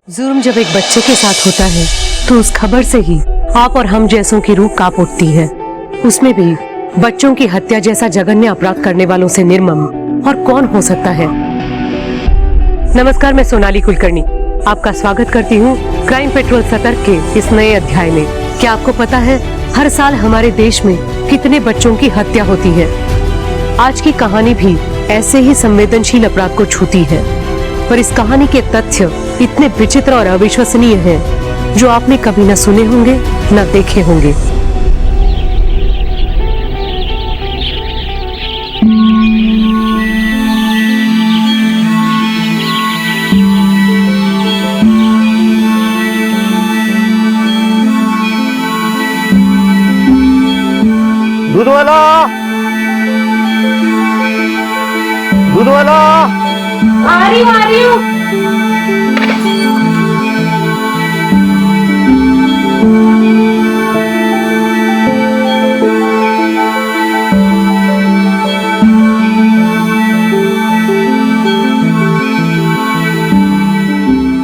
जुर्म जब एक बच्चे के साथ होता है तो उस खबर से ही आप और हम जैसों की रूह कांप उठती है। उसमें भी बच्चों की हत्या जैसा जघन्य अपराध करने वालों से निर्मम और कौन हो सकता है। नमस्कार, मैं सोनाली कुलकर्णी आपका स्वागत करती हूँ क्राइम पेट्रोल सतर्क के इस नए अध्याय में। क्या आपको पता है हर साल हमारे देश में कितने बच्चों की हत्या होती है? आज की कहानी भी ऐसे ही संवेदनशील अपराध को छूती है, पर इस कहानी के तथ्य इतने विचित्र और अविश्वसनीय हैं, जो आपने कभी न सुने होंगे न देखे होंगे। दूध वाला, दूध वाला। आ रही हूँ।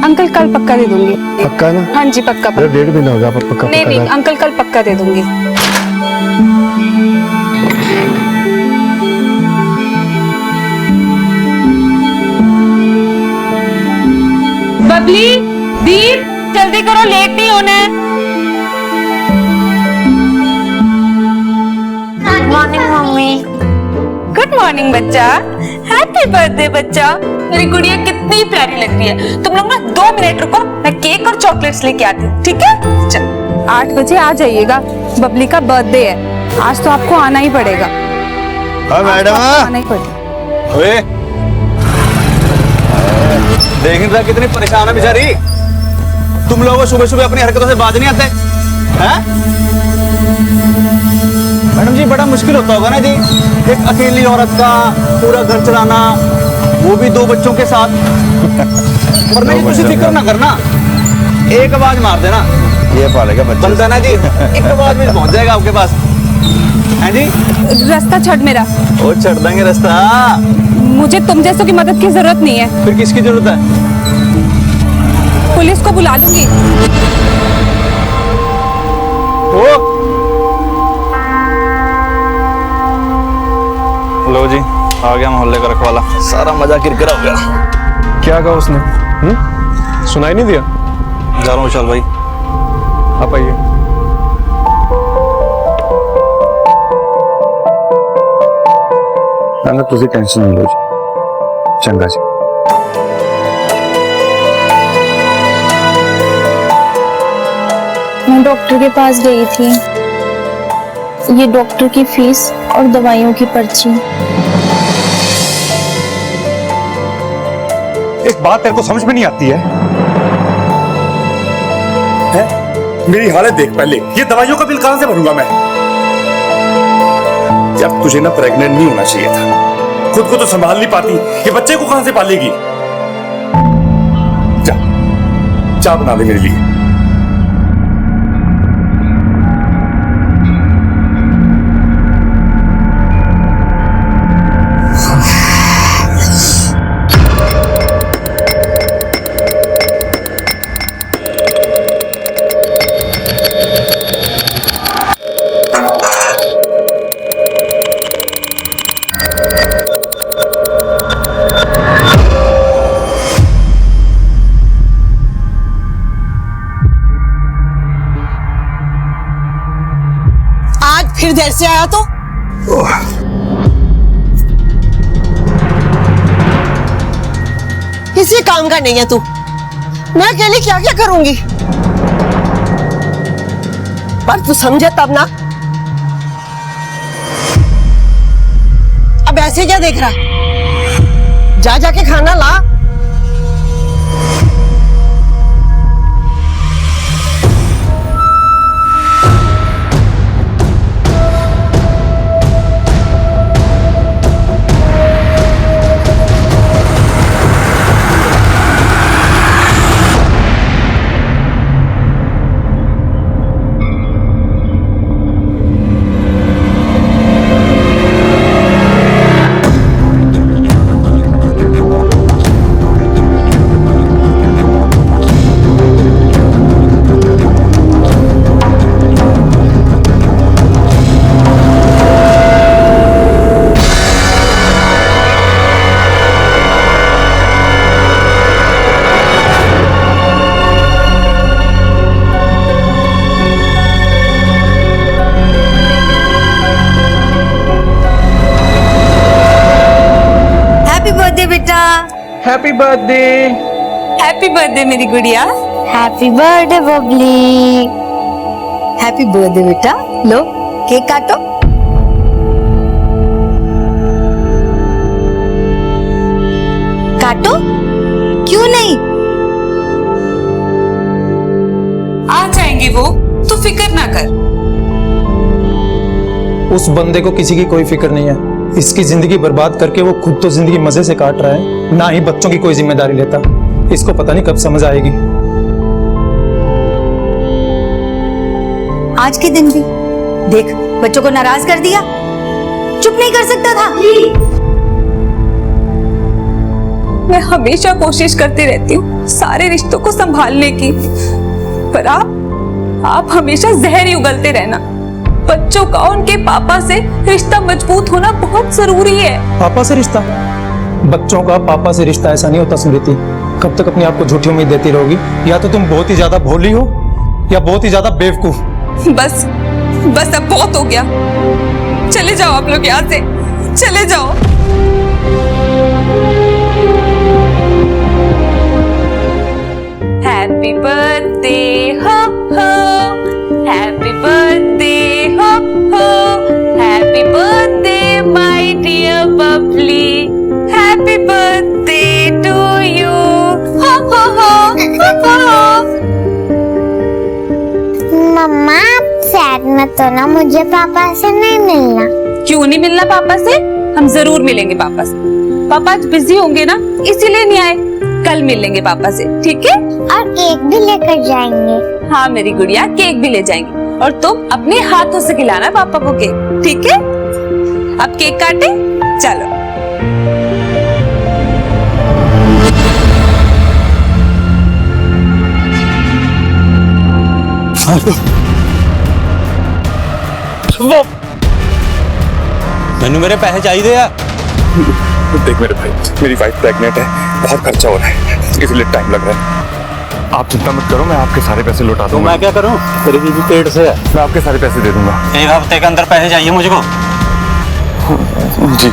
अंकल कल पक्का दे दूंगी। पक्का ना? हाँ जी पक्का। डेढ़ महीना हो गया पर पक्का। नहीं अंकल कल पक्का दे दूंगी। बबली, दीप, जल्दी करो, लेट नहीं होना है। Good morning mummy. Good morning बच्चा। हैप्पी बर्थडे बच्चा। मेरी गुड़िया कितनी प्यारी लग रही है। तुम लोग ना 2 मिनट रुको, मैं केक और चॉकलेट्स लेके आती हूँ, ठीक है? चल 8 बजे आ जाइएगा, बबली का बर्थडे है। आज तो आपको आना ही पड़ेगा। हाँ मैडम, आना ही पड़ेगा। ओए, देख रहा कितनी परेशान है बेचारी। तुम लोगों सुबह सुबह अपनी हरकतों से बाज नहीं आते हैं? मैडम जी बड़ा मुश्किल होता होगा ना जी, एक अकेली औरत का पूरा घर चलाना, वो भी 2 बच्चों के साथ। पर नहीं, कुछ फिक्र ना करना, एक आवाज मार देना, ये पालेगा बच्चा। बनता ना जी, एक आवाज में पहुंच जाएगा आपके पास। हैं जी? रास्ता छड़ मेरा। वो छड़ देंगे रास्ता। मुझे तुम जैसों की मदद की जरूरत नहीं है। फिर किसकी जरूरत है? पुलिस को बुला लूंगी। ओ लो जी, आ गया मोहल्ले का रखवाला। सारा मजा किरकिरा हो गया। क्या कहा उसने? सुनाई नहीं दिया? जा रहा हूँ, चल भाई। आप आइए। ना तुझे टेंशन नहीं लो जी, चंगा जी। मैं डॉक्टर के पास गई थी। ये डॉक्टर की फीस और दवाइयों की पर्ची। एक बात तेरे को समझ में नहीं आती है? मेरी हालत देख पहले, ये दवाइयों का बिल कहां से भरूंगा मैं? जब तुझे ना प्रेग्नेंट नहीं होना चाहिए था, खुद को तो संभाल नहीं पाती, ये बच्चे को कहां से पालेगी? जा, चाय बना दे मेरे लिए। फिर देर से आया तो किसी काम का नहीं है तू। मैं अकेली क्या क्या करूंगी? पर तू समझे तब ना। अब ऐसे क्या देख रहा? जा जाके खाना ला। Happy birthday. हैप्पी बर्थडे मेरी गुड़िया। Happy birthday Babli. Happy birthday बेटा, लो केक काटो। काटो, क्यों नहीं? आ जाएंगे वो, तू फिक्र ना कर। उस बंदे को किसी की कोई फिक्र नहीं है। इसकी जिंदगी बर्बाद करके वो खुद तो जिंदगी मजे से काट रहा है, ना ही बच्चों की कोई जिम्मेदारी लेता। इसको पता नहीं कब समझ आएगी। आज के दिन भी देख, बच्चों को नाराज कर दिया। चुप नहीं कर सकता था? मैं हमेशा कोशिश करती रहती हूँ सारे रिश्तों को संभालने की, पर आप हमेशा जहर ही उगलते रहना। बच्चों का उनके पापा से रिश्ता मजबूत होना बहुत जरूरी है। पापा से रिश्ता? बच्चों का पापा से रिश्ता ऐसा नहीं होता स्मृति। कब तक अपने आप को झूठी उम्मीद देती रहोगी? या तो तुम बहुत ही ज्यादा भोली हो या बहुत ही ज्यादा बेवकूफ। बस बस अब बहुत हो गया। चले जाओ आप लोग यहाँ से, चले जाओ। हैप्पी बर्थडे हो, हैप्पी बर्थडे हो, happy birthday my dear Babli, happy birthday to you. Mamma sad मत हो ना, मुझे पापा से नहीं मिलना। क्यों नहीं मिलना पापा से? हम जरूर मिलेंगे पापा से। पापा आज बिजी होंगे ना, इसीलिए नहीं आए। कल मिल लेंगे पापा से, ठीक है? और केक भी लेकर जाएंगे। हाँ मेरी गुड़िया, केक भी ले जाएंगे और तुम अपने हाथों से खिलाना पापा को केक, ठीक है? अब केक काटे, चलो। मैंने मेरे पैसे चाहिए यार। देख मेरे भाई, मेरी वाइफ प्रेग्नेंट है, बहुत खर्चा हो रहा है, इसलिए टाइम लग रहा है। आप चिंता मत करो, मैं आपके सारे पैसे लौटा तो दूंगा। मैं क्या करूं? तेरी बीवी पेट से है। मैं आपके सारे पैसे दे दूंगा। एक हफ्ते के अंदर पैसे चाहिए मुझको। जी।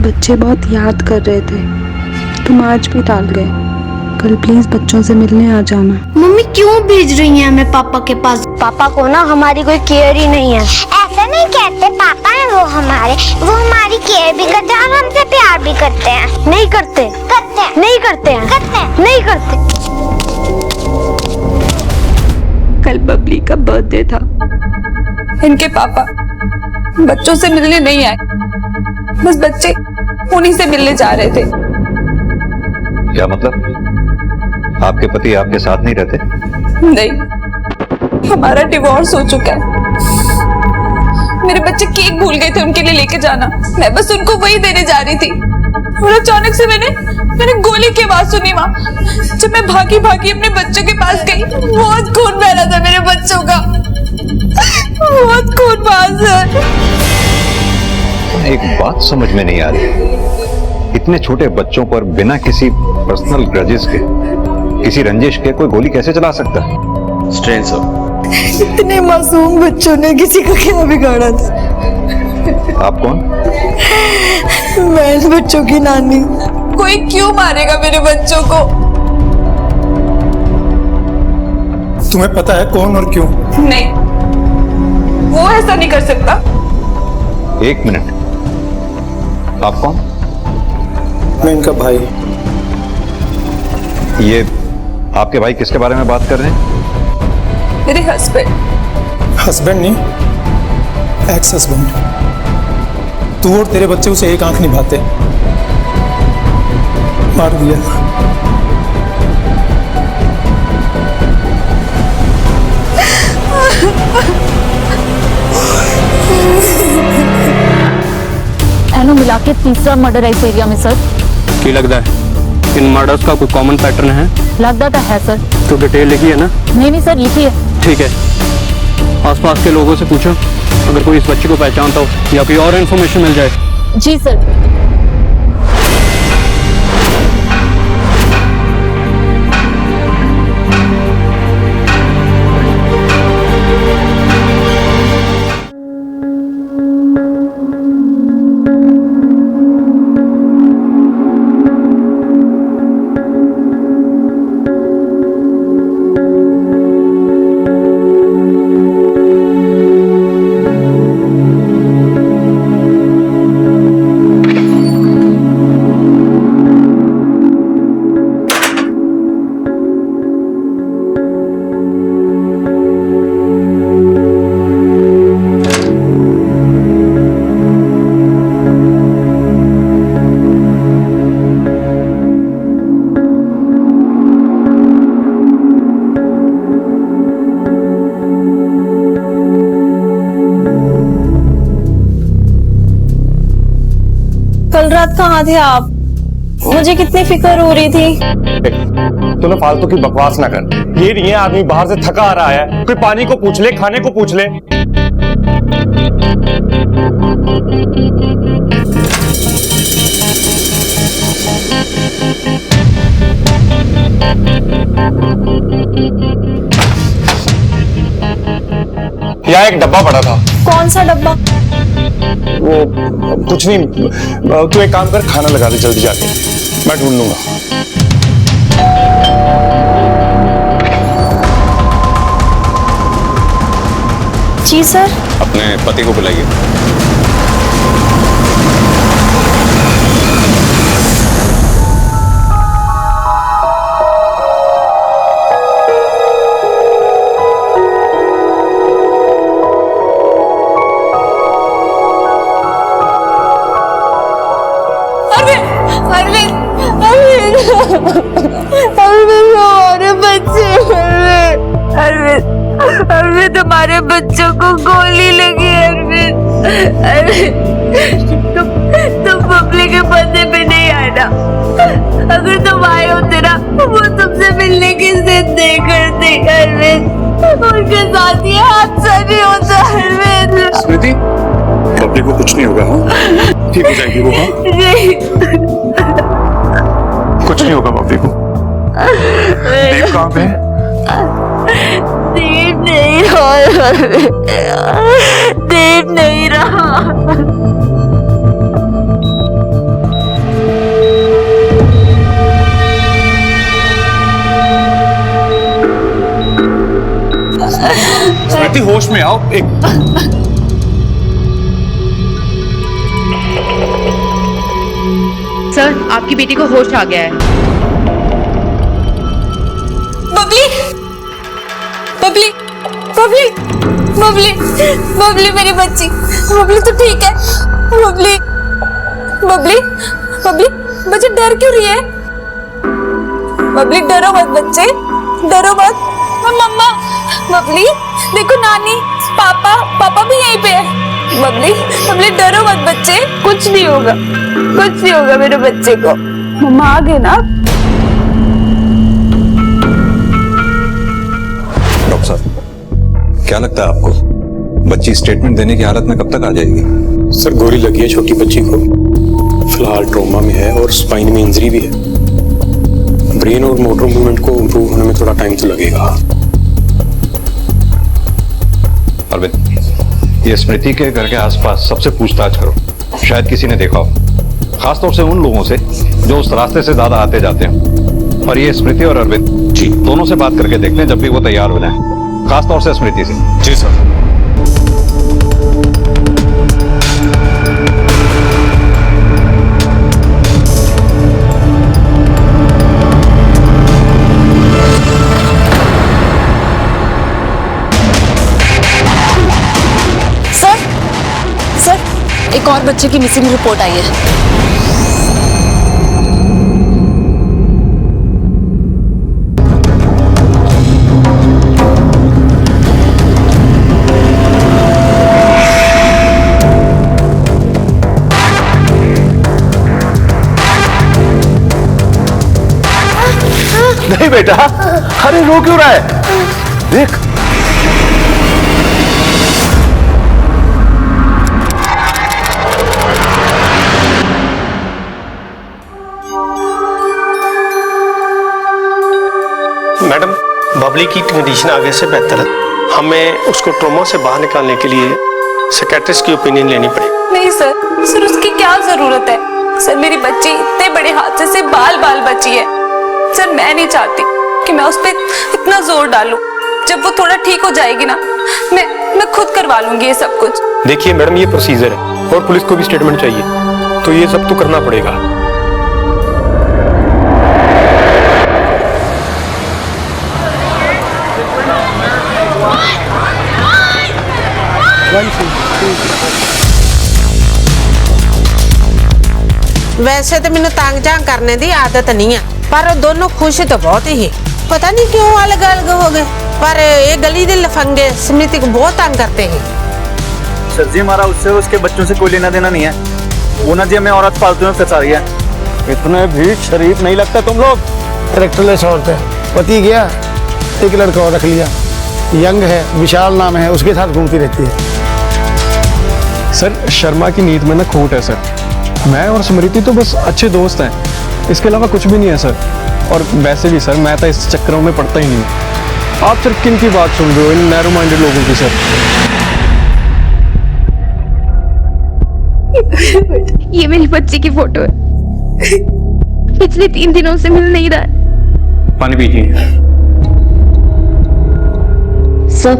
बच्चे बहुत याद कर रहे थे, तुम आज भी टाल गए। कल प्लीज बच्चों से मिलने आ जाना। मम्मी क्यों भेज रही हैं हमें पापा के पास? पापा को ना हमारी कोई केयर ही नहीं है। ऐसा नहीं कहते, पापा है वो हमारी केयर भी करते हैं और हमसे प्यार भी करते हैं। नहीं करते, करते हैं। नहीं करते हैं, करते हैं। नहीं करते। कल बबली का बर्थडे था। इनके पापा बच्चों से मिलने नहीं आए, बस बच्चे उन्हीं से मिलने जा रहे थे। क्या मतलब? आपके पति आपके साथ नहीं रहते? नहीं, हमारा डिवोर्स हो चुका है। मेरे बच्चे केक भूल गए थे उनके लिए लेके जाना, मैं बस उनको वही देने जा रही थी और अचानक से मैंने गोली की आवाज सुनी वहां। जब मैं भागी भागी अपने बच्चों के पास गई, बहुत खून बह रहा था मेरे बच्चों का, बहुत खून बहा सर। एक बात समझ में नहीं आ रही, इतने छोटे बच्चों पर बिना किसी पर्सनल ग्रजेस के, किसी रंजिश के कोई गोली कैसे चला सकता है? Strain sir. इतने मासूम बच्चों ने किसी का क्या बिगाड़ा था? आप कौन? मैं इन बच्चों की नानी। कोई क्यों मारेगा मेरे बच्चों को? तुम्हें पता है कौन और क्यों? नहीं, वो ऐसा नहीं कर सकता। एक मिनट, आप कौन? मैं इनका भाई। ये आपके भाई किसके बारे में बात कर रहे हैं? मेरे हस्बैंड। हस्बैंड नहीं, एक्स हस्बैंड। तू और तेरे बच्चे उसे एक आंख निभाते, मार दिया। एनो मिला के तीसरा मर्डर है इस एरिया में सर। की लगता है इन मर्डर्स का कोई कॉमन पैटर्न है? लगता तो है सर। तो डिटेल लिखी है ना? नहीं सर, लिखी है। ठीक है, आसपास के लोगों से पूछो, अगर कोई इस बच्चे को पहचानता हो या कोई और इन्फॉर्मेशन मिल जाए। जी सर। रात कहाँ थे आप? मुझे कितनी फिक्र हो रही थी। तू ना फालतू की बकवास ना कर। ये नहीं है आदमी बाहर से थका आ रहा है, कोई पानी को पूछ ले, खाने को पूछ ले। यहाँ एक डब्बा पड़ा था। कौन सा डब्बा? वो कुछ नहीं, तू एक काम कर, खाना लगा दे जल्दी जाके, मैं ढूंढ लूंगा। जी सर। अपने पति को बुलाइए। हमारे बच्चे, अरविंद तुम्हारे बच्चों को गोली लगी। तुम बबली के बदले पे नहीं आना। अगर तुम आए होते ना, वो तुमसे मिलने की जिद नहीं करते अरविंद। उनके साथ ये हादसा नहीं होता अरविंद। स्मृति, बबली को कुछ नहीं होगा। हाँ ठीक हो जाएगी वो। हाँ कुछ नहीं होगा बबली को। देव कहाँ पे है? देव नहीं रहा, देव नहीं रहा। स्मृति होश में आओ। एक सर, आपकी बेटी को होश आ गया है। बबली, बबली, बबली, बबली, बबली मेरी बच्ची, बबली तो ठीक है। बबली, बबली, बबली, बच्चे डर क्यों रही है? बबली डरो मत बच्चे, डरो मत। मम्मा, बबली देखो नानी, पापा, पापा भी यहीं पे है। बबली, बबली डरो मत बच्चे, कुछ नहीं होगा, कुछ नहीं होगा मेरे बच्चे को। मम्मा आ गए ना? डॉक्टर साहब, क्या लगता है आपको बच्ची स्टेटमेंट देने की हालत में कब तक आ जाएगी? सर गोली लगी है छोटी बच्ची को, फिलहाल ट्रॉमा में है और स्पाइन में इंजरी भी है। ब्रेन और मोटर मूवमेंट को इम्प्रूव होने में थोड़ा टाइम तो लगेगा। अरविंद, ये स्मृति के घर के आसपास सबसे पूछताछ करो, शायद किसी ने देखा हो, खासतौर से उन लोगों से जो उस रास्ते से ज्यादा आते जाते हैं। और ये स्मृति और अरविंद जी दोनों से बात करके देखते हैं जब भी वो तैयार हो जाए, खासतौर से स्मृति से। जी सर। एक और बच्चे की मिसिंग रिपोर्ट आई है। नहीं बेटा, अरे रो क्यों रहा है? देख मैडम, बबली की कंडीशन आगे से बेहतर है। हमें उसको ट्रॉमा से बाहर निकालने के लिए साइकियाट्रिस्ट की ओपिनियन लेनी पड़ेगी। नहीं सर, सर उसकी क्या जरूरत है? सर मेरी बच्ची इतने बड़े हादसे से बाल बाल बची है। सर मैं नहीं चाहती कि मैं उस पर इतना जोर डालूं। जब वो थोड़ा ठीक हो जाएगी ना, मैं खुद करवा लूंगी ये सब कुछ। देखिए मैडम, ये प्रोसीजर है और पुलिस को भी स्टेटमेंट चाहिए, तो ये सब तो करना पड़ेगा। वैसे तो मैंने तंग जांग करने की आदत नहीं है, पर दोनों खुश तो बहुत ही। पता नहीं क्यों अलग अलग हो गए, पर ये गली के लफंगे स्मृति को बहुत तंग करते हैं। सर जी, हमारा उससे उसके बच्चों से कोई लेना देना नहीं है। वो ना जी हमें औरत फालतू में फंसा रही है। इतने भी शरीफ नहीं लगते तुम लोग। कैरेक्टरलेस औरत है, पति गया एक लड़का और रख लिया, यंग है, विशाल नाम है, उसके साथ घूमती रहती है। सर शर्मा की नीयत में ना खोट है सर। मैं और स्मृति तो बस अच्छे दोस्त हैं, इसके अलावा कुछ भी नहीं है सर। और वैसे भी सर मैं तो इस चक्करों में पड़ता ही नहीं हूँ। आप सिर्फ किन की बात सुन रहे हो, इन नैरो माइंडेड लोगों की सर। ये मेरी बच्ची की फोटो है, पिछले 3 दिनों से मिल नहीं रहा है। पानी पीजिए। सर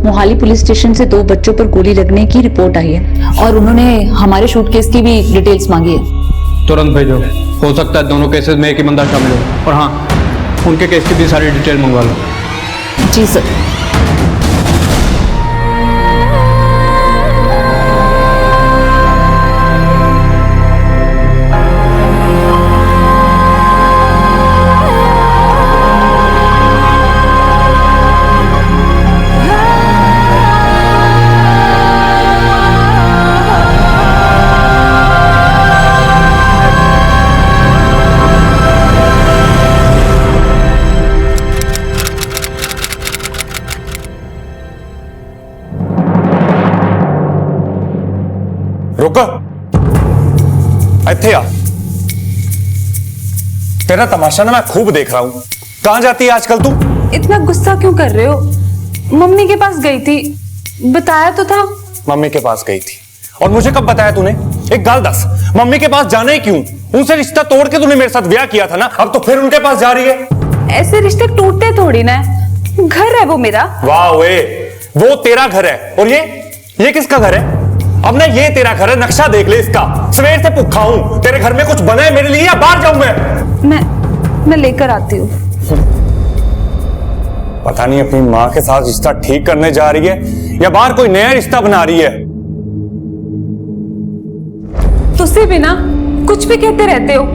मोहाली पुलिस स्टेशन से 2 बच्चों पर गोली लगने की रिपोर्ट आई है और उन्होंने हमारे शूट केस की भी डिटेल्स मांगी है। तुरंत भेजो, हो सकता है दोनों केसेस में एक ही बंदा शामिल हो। और हाँ, उनके केस की भी सारी डिटेल मंगवा लो। जी सर। रुको, इत्थे आ। तेरा तमाशा ना मैं खूब देख रहा हूं। कहां जाती है आजकल तू? इतना गुस्सा क्यों कर रहे हो? मम्मी के पास गई थी, बताया तो था। मम्मी के पास गई थी और मुझे कब बताया तूने? एक गाल दस, मम्मी के पास जाना ही क्यों? उनसे रिश्ता तोड़ के तूने मेरे साथ ब्याह किया था ना, अब तो फिर उनके पास जा रही है। ऐसे रिश्ते टूटते थोड़ी ना, घर है वो मेरा। वाह वे, वो तेरा घर है और ये किसका घर है? अब ना ये तेरा घर है, नक्शा देख ले इसका। सवेर से भूखा हूं, तेरे घर में कुछ बना है मेरे लिए या बाहर जाऊं मैं लेकर आती हूँ। पता नहीं अपनी माँ के साथ रिश्ता ठीक करने जा रही है या बाहर कोई नया रिश्ता बना रही है। तुझसे भी ना कुछ भी कहते रहते हो।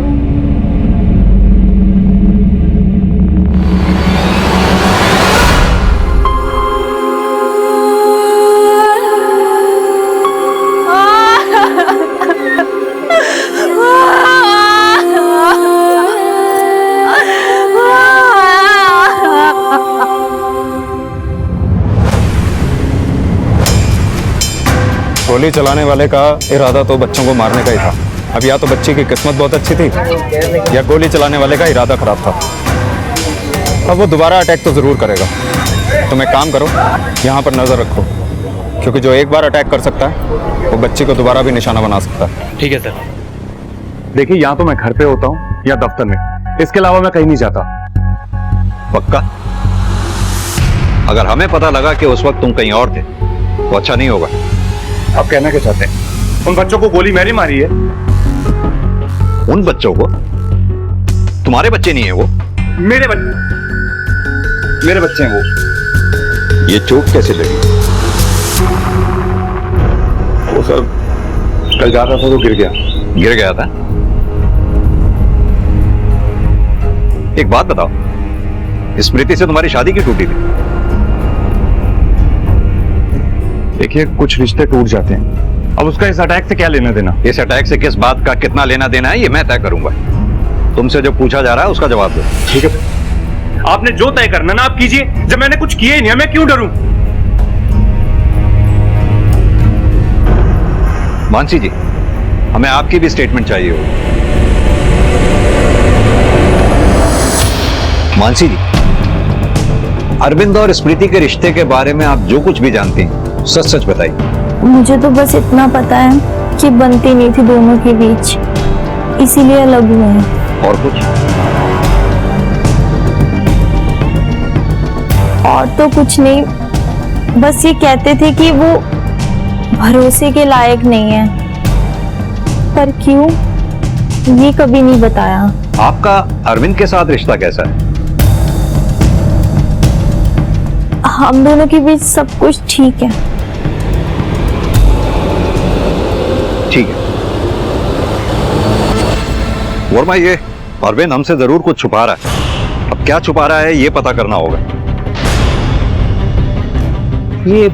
गोली चलाने वाले का इरादा तो बच्चों को मारने का ही था। अब या तो बच्ची की किस्मत बहुत अच्छी थी या गोली चलाने वाले का इरादा खराब था। अब वो दोबारा अटैक तो जरूर करेगा। तुम एक काम करो, यहाँ पर नजर रखो, क्योंकि जो एक बार अटैक कर सकता है वो बच्ची को दोबारा भी निशाना बना सकता है। ठीक है सर। देखिए, या तो मैं घर पे होता हूँ या दफ्तर में, इसके अलावा मैं कहीं नहीं जाता। पक्का? अगर हमें पता लगा कि उस वक्त तुम कहीं और थे तो अच्छा नहीं होगा। आप कहना क्या चाहते हैं? उन बच्चों को गोली मैंने मारी है। उन बच्चों को? तुम्हारे बच्चे नहीं है वो? मेरे बच्चे हैं वो। ये चोट कैसे लगी? वो सर कल जा रहा था तो गिर गया था। एक बात बताओ, स्मृति से तुम्हारी शादी क्यों टूटी थी? देखिए, कुछ रिश्ते टूट जाते हैं, अब उसका इस अटैक से क्या लेना देना? इस अटैक से किस बात का कितना लेना देना है ये मैं तय करूंगा। तुमसे जो पूछा जा रहा है उसका जवाब दो। ठीक है, आपने जो तय करना ना आप कीजिए। जब मैंने कुछ किया ही नहीं, मैं क्यों डरूं? मानसी जी, हमें आपकी भी स्टेटमेंट चाहिए होगी। मानसी जी, अरविंद और स्मृति के रिश्ते के बारे में आप जो कुछ भी जानती हैं सच सच बताइए। मुझे तो बस इतना पता है कि बनती नहीं थी दोनों के बीच, इसीलिए अलग हुए हैं। और कुछ? और तो कुछ नहीं, बस ये कहते थे कि वो भरोसे के लायक नहीं है, पर क्यों ये कभी नहीं बताया। आपका अरविंद के साथ रिश्ता कैसा है? हम दोनों के बीच सब कुछ ठीक है। ठीक है वर्मा, ये अरविंद हमसे जरूर कुछ छुपा रहा है। अब क्या छुपा रहा है ये पता करना होगा। ये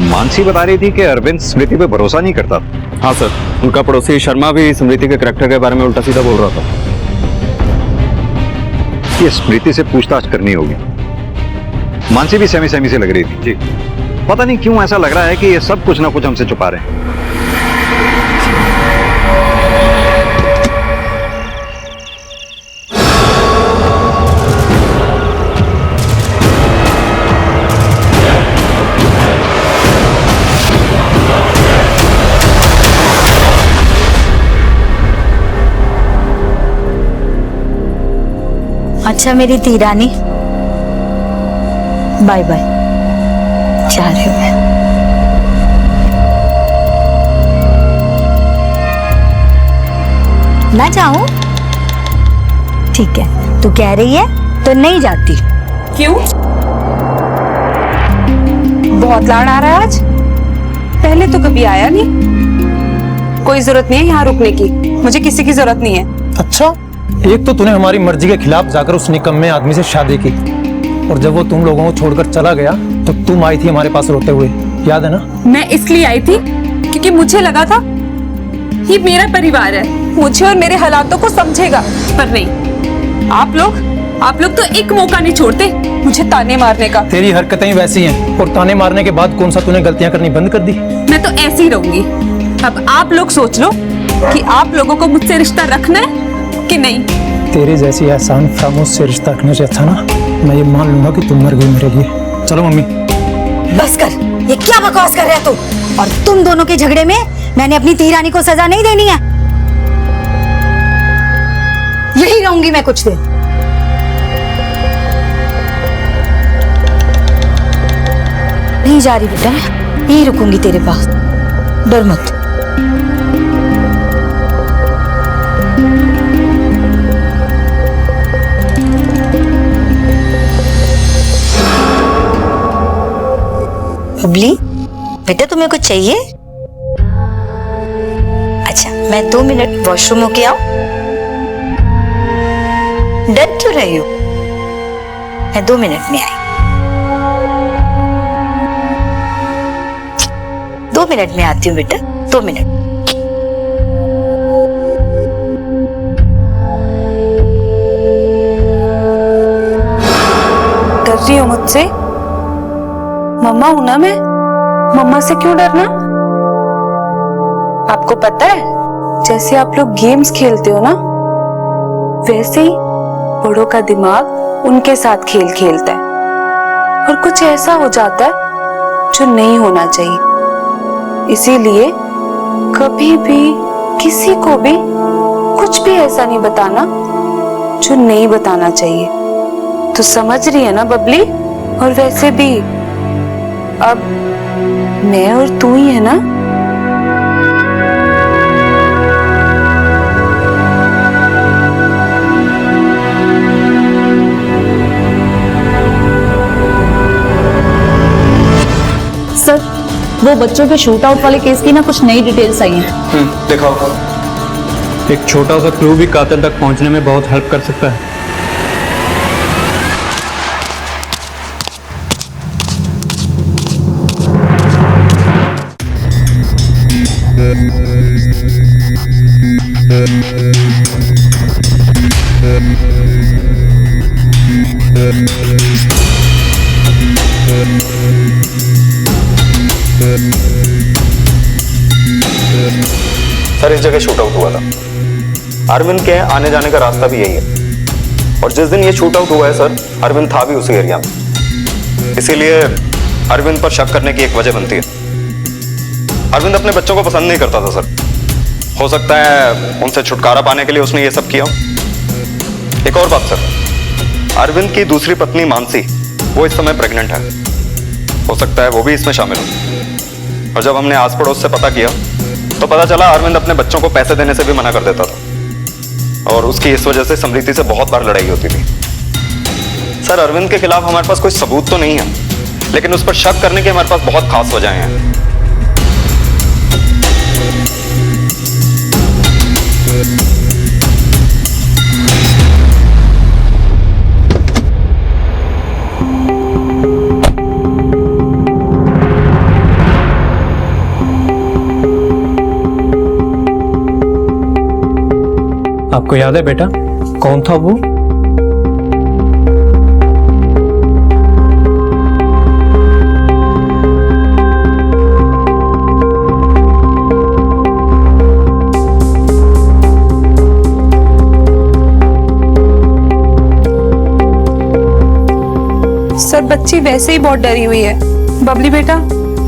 मानसी बता रही थी कि अरविंद स्मृति पे भरोसा नहीं करता। हाँ सर, उनका पड़ोसी शर्मा भी स्मृति के करैक्टर के बारे में उल्टा सीधा बोल रहा था। ये स्मृति से पूछताछ करनी होगी। मानसी भी सहमी सहमी से लग रही थी। जी। पता नहीं क्यों ऐसा लग रहा है कि ये सब कुछ ना कुछ हमसे छुपा रहे हैं। अच्छा मेरी तीरानी, बाय बाय, जा रही हूँ मैं। ना जाऊं? ठीक है, तू कह रही है तो नहीं जाती। क्यों? बहुत लाड़ आ रहा है आज। पहले तो कभी आया नहीं। कोई जरूरत नहीं है यहाँ रुकने की, मुझे किसी की जरूरत नहीं है। अच्छा, एक तो तूने हमारी मर्जी के खिलाफ जाकर उस निकम्मे आदमी से शादी की, और जब वो तुम लोगों को छोड़कर चला गया तो तुम आई थी हमारे पास रोते हुए, याद है ना? मैं इसलिए आई थी क्योंकि मुझे लगा था ये मेरा परिवार है, मुझे और मेरे हालातों को समझेगा। पर नहीं, आप लोग तो एक मौका नहीं छोड़ते मुझे ताने मारने का। तेरी हरकतें वैसी हैं, और ताने मारने के बाद कौन सा तूने गलतियां करनी बंद कर दी? मैं तो ऐसी ही रहूंगी। अब आप लोग सोच लो कि आप लोगों को मुझसे रिश्ता रखना है कि नहीं। तेरे जैसी एहसान फरामोश से रिश्ता रखने से अच्छा ना मैं ये मान लूंगा कि तुम मर गई मेरे लिए। चलो मम्मी। बस कर, ये क्या बकवास कर रहा है तू? और तुम दोनों के झगड़े में मैंने अपनी तीरानी को सजा नहीं देनी है। यही रहूंगी मैं कुछ देर। नहीं जा रही बेटा, मैं यही रुकूंगी तेरे पास, डर मत। बबली बेटा, तुम्हें कुछ चाहिए? अच्छा, मैं 2 मिनट वॉशरूम होके आऊं? डर क्यों रही हो? मैं 2 मिनट में आई। 2 मिनट में आती हूँ बेटा, 2 मिनट। डर रही हो मुझसे? मम्मा हूं ना मैं, मम्मा से क्यों डरना? आपको पता है, जैसे आप लोग गेम्स खेलते हो ना, वैसे ही बड़ों का दिमाग उनके साथ खेल खेलता है और कुछ ऐसा हो जाता है जो नहीं होना चाहिए। इसीलिए कभी भी किसी को भी कुछ भी ऐसा नहीं बताना जो नहीं बताना चाहिए। तो समझ रही है ना बबली? और वैसे भी अब मैं और तू ही है ना? सर, वो बच्चों के शूट आउट वाले केस की ना कुछ नई डिटेल्स आई हैं। दिखाओ। एक छोटा सा क्लू भी कातिल तक पहुंचने में बहुत हेल्प कर सकता है। सर, इस जगह शूट आउट हुआ था। अरविंद के आने जाने का रास्ता भी यही है, और जिस दिन ये शूट आउट हुआ है सर, अरविंद था भी उसी एरिया में। इसीलिए अरविंद पर शक करने की एक वजह बनती है। अरविंद अपने बच्चों को पसंद नहीं करता था सर। हो सकता है उनसे छुटकारा पाने के लिए उसने ये सब किया। एक और बात सर, अरविंद की दूसरी पत्नी मानसी, वो इस समय प्रेग्नेंट है। हो सकता है वो भी इसमें शामिल हो। और जब हमने आस पड़ोस से पता किया तो पता चला अरविंद अपने बच्चों को पैसे देने से भी मना कर देता था, और उसकी इस वजह से समृति से बहुत बार लड़ाई होती थी। सर, अरविंद के खिलाफ हमारे पास कोई सबूत तो नहीं है, लेकिन उस पर शक करने की हमारे पास बहुत खास वजहें हैं। आपको याद है बेटा कौन था वो? सर बच्ची वैसे ही बहुत डरी हुई है। बबली बेटा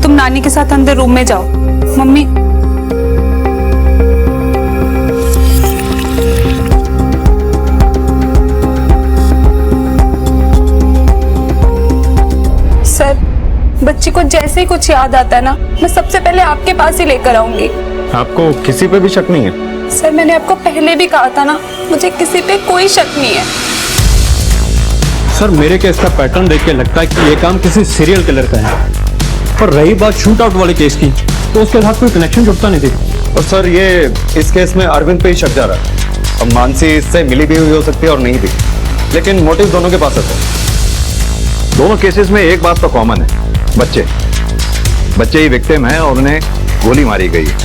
तुम नानी के साथ अंदर रूम में जाओ। मम्मी सर बच्ची को जैसे ही कुछ याद आता है ना, मैं सबसे पहले आपके पास ही लेकर आऊंगी। आपको किसी पे भी शक नहीं है? सर मैंने आपको पहले भी कहा था ना, मुझे किसी पे कोई शक नहीं है। सर मेरे केस का पैटर्न देख के लगता है कि ये काम किसी सीरियल किलर का है। और रही बात शूट आउट वाले केस की, तो उसके साथ कोई कनेक्शन जुड़ता नहीं थी। और सर ये इस केस में अरविंद पे ही शक जा रहा है। अब मानसी इससे मिली भी हुई हो सकती है और नहीं भी, लेकिन मोटिव दोनों के पास है। दोनों केसेस में एक बात तो कॉमन है, बच्चे ही विक्टिम हैं और उन्हें गोली मारी गई है।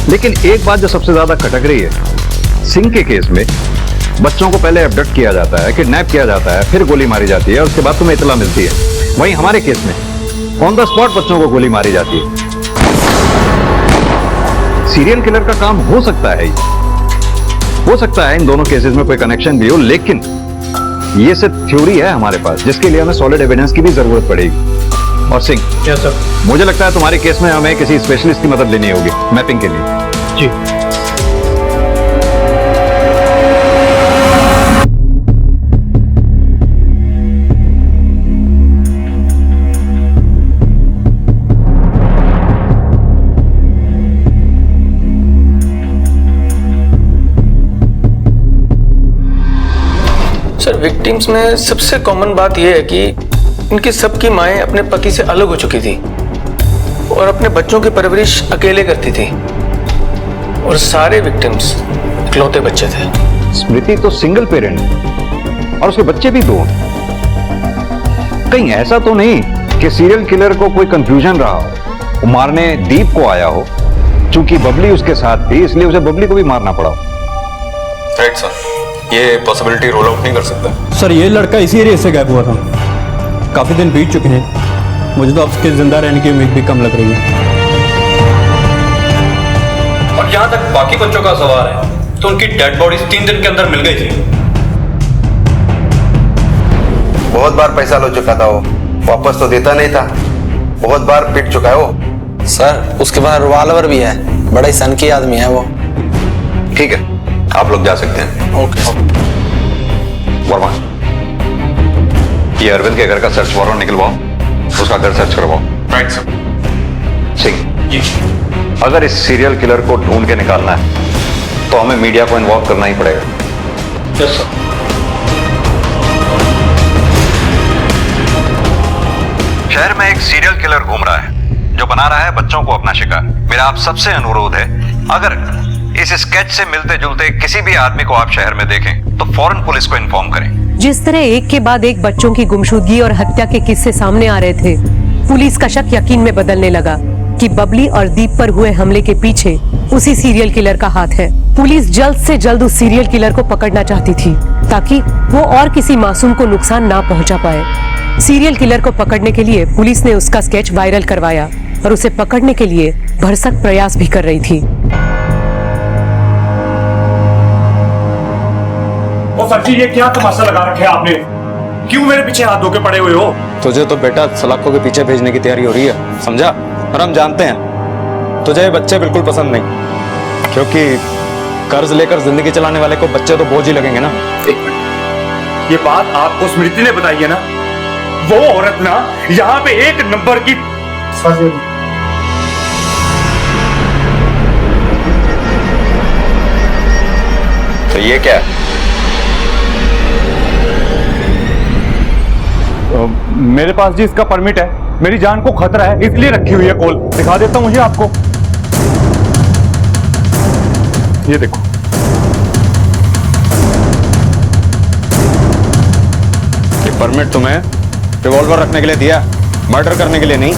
लेकिन एक बात जो सबसे ज्यादा खटक रही है, सिंह के केस में बच्चों को पहले अबडक्ट किया जाता है, किडनैप किया जाता है, फिर गोली मारी जाती है और उसके बाद तुम्हें इतला मिलती है। वहीं हमारे केस में ऑन द स्पॉट बच्चों को गोली मारी जाती है। सीरियल किलर का काम हो सकता है, हो सकता है इन दोनों केसेस में कोई कनेक्शन भी हो, लेकिन ये सिर्फ थ्योरी है हमारे पास, जिसके लिए हमें सॉलिड एविडेंस की भी जरूरत पड़ेगी। और सिंह, यस सर, मुझे लगता है तुम्हारे केस में हमें किसी स्पेशलिस्ट की मदद लेनी होगी मैपिंग के लिए। जी। सर विक्टिम्स में सबसे कॉमन बात यह है कि इनकी सबकी माएं अपने पति से अलग हो चुकी थी और अपने बच्चों की परवरिश अकेले करती थी, और सारे विक्टिम्स इकलौते बच्चे थे। स्मृति तो सिंगल पेरेंट और उसके बच्चे भी दो। कहीं ऐसा तो नहीं कि सीरियल किलर को कोई कंफ्यूजन रहा हो, वो मारने दीप को आया हो, चूंकि बबली उसके साथ थी इसलिए उसे बबली को भी मारना पड़ा। राइट सर, ये पॉसिबिलिटी रोल आउट नहीं कर सकता। सर ये लड़का इसी एरिया से गायब हुआ था, काफी दिन बीत चुके हैं, मुझे तो अब उसके जिंदा रहने की उम्मीद भी कम लग रही है। और जहां तक बाकी बच्चों का सवाल है, तो उनकी डेड बॉडीज 3 दिन के अंदर मिल गई थी। बहुत बार पैसा लो चुका था वो, वापस तो देता नहीं था, बहुत बार पिट चुका है वो। सर उसके पास रिवॉल्वर भी है, बड़ा ही सनकी आदमी है वो। ठीक है, आप लोग जा सकते हैं। ओके। वर्मा, ये अरविंद के घर का सर्च वारंट निकलवाओ, उसका घर सर्च करवाओ। Right sir. सिंह जी, अगर इस सीरियल किलर को ढूंढ के निकालना है तो हमें मीडिया को इन्वॉल्व करना ही पड़ेगा। Yes sir. शहर में एक सीरियल किलर घूम रहा है जो बना रहा है बच्चों को अपना शिकार। मेरा आप सबसे अनुरोध है, अगर इस स्केच से मिलते जुलते किसी भी आदमी को आप शहर में देखें तो फौरन पुलिस को इन्फॉर्म करें। जिस तरह एक के बाद एक बच्चों की गुमशुदगी और हत्या के किस्से सामने आ रहे थे, पुलिस का शक यकीन में बदलने लगा कि बबली और दीप पर हुए हमले के पीछे उसी सीरियल किलर का हाथ है। पुलिस जल्द से जल्द उस सीरियल किलर को पकड़ना चाहती थी ताकि वो और किसी मासूम को नुकसान ना पहुंचा पाए। सीरियल किलर को पकड़ने के लिए पुलिस ने उसका स्केच वायरल करवाया और उसे पकड़ने के लिए भरसक प्रयास भी कर रही थी। सच्ची ये क्या तमाशा लगा रखे आपने? क्यों मेरे पीछे हाथ धो के पड़े हुए हो? तुझे तो बेटा सलाखों के पीछे भेजने की तैयारी हो रही है, समझा? और हम जानते हैं तुझे ये बच्चे बिल्कुल पसंद नहीं, क्योंकि कर्ज लेकर जिंदगी चलाने वाले को बच्चे तो बोझ ही लगेंगे ना। ये बात आपको स्मृति ने बताई है ना? वो औरत ना यहाँ पे एक नंबर की तो ये क्या है? मेरे पास जी इसका परमिट है, मेरी जान को खतरा है इसलिए रखी हुई है कॉल। दिखा देता हूं मुझे आपको, ये देखो। ये परमिट तुम्हें रिवॉल्वर रखने के लिए दिया, मर्डर करने के लिए नहीं।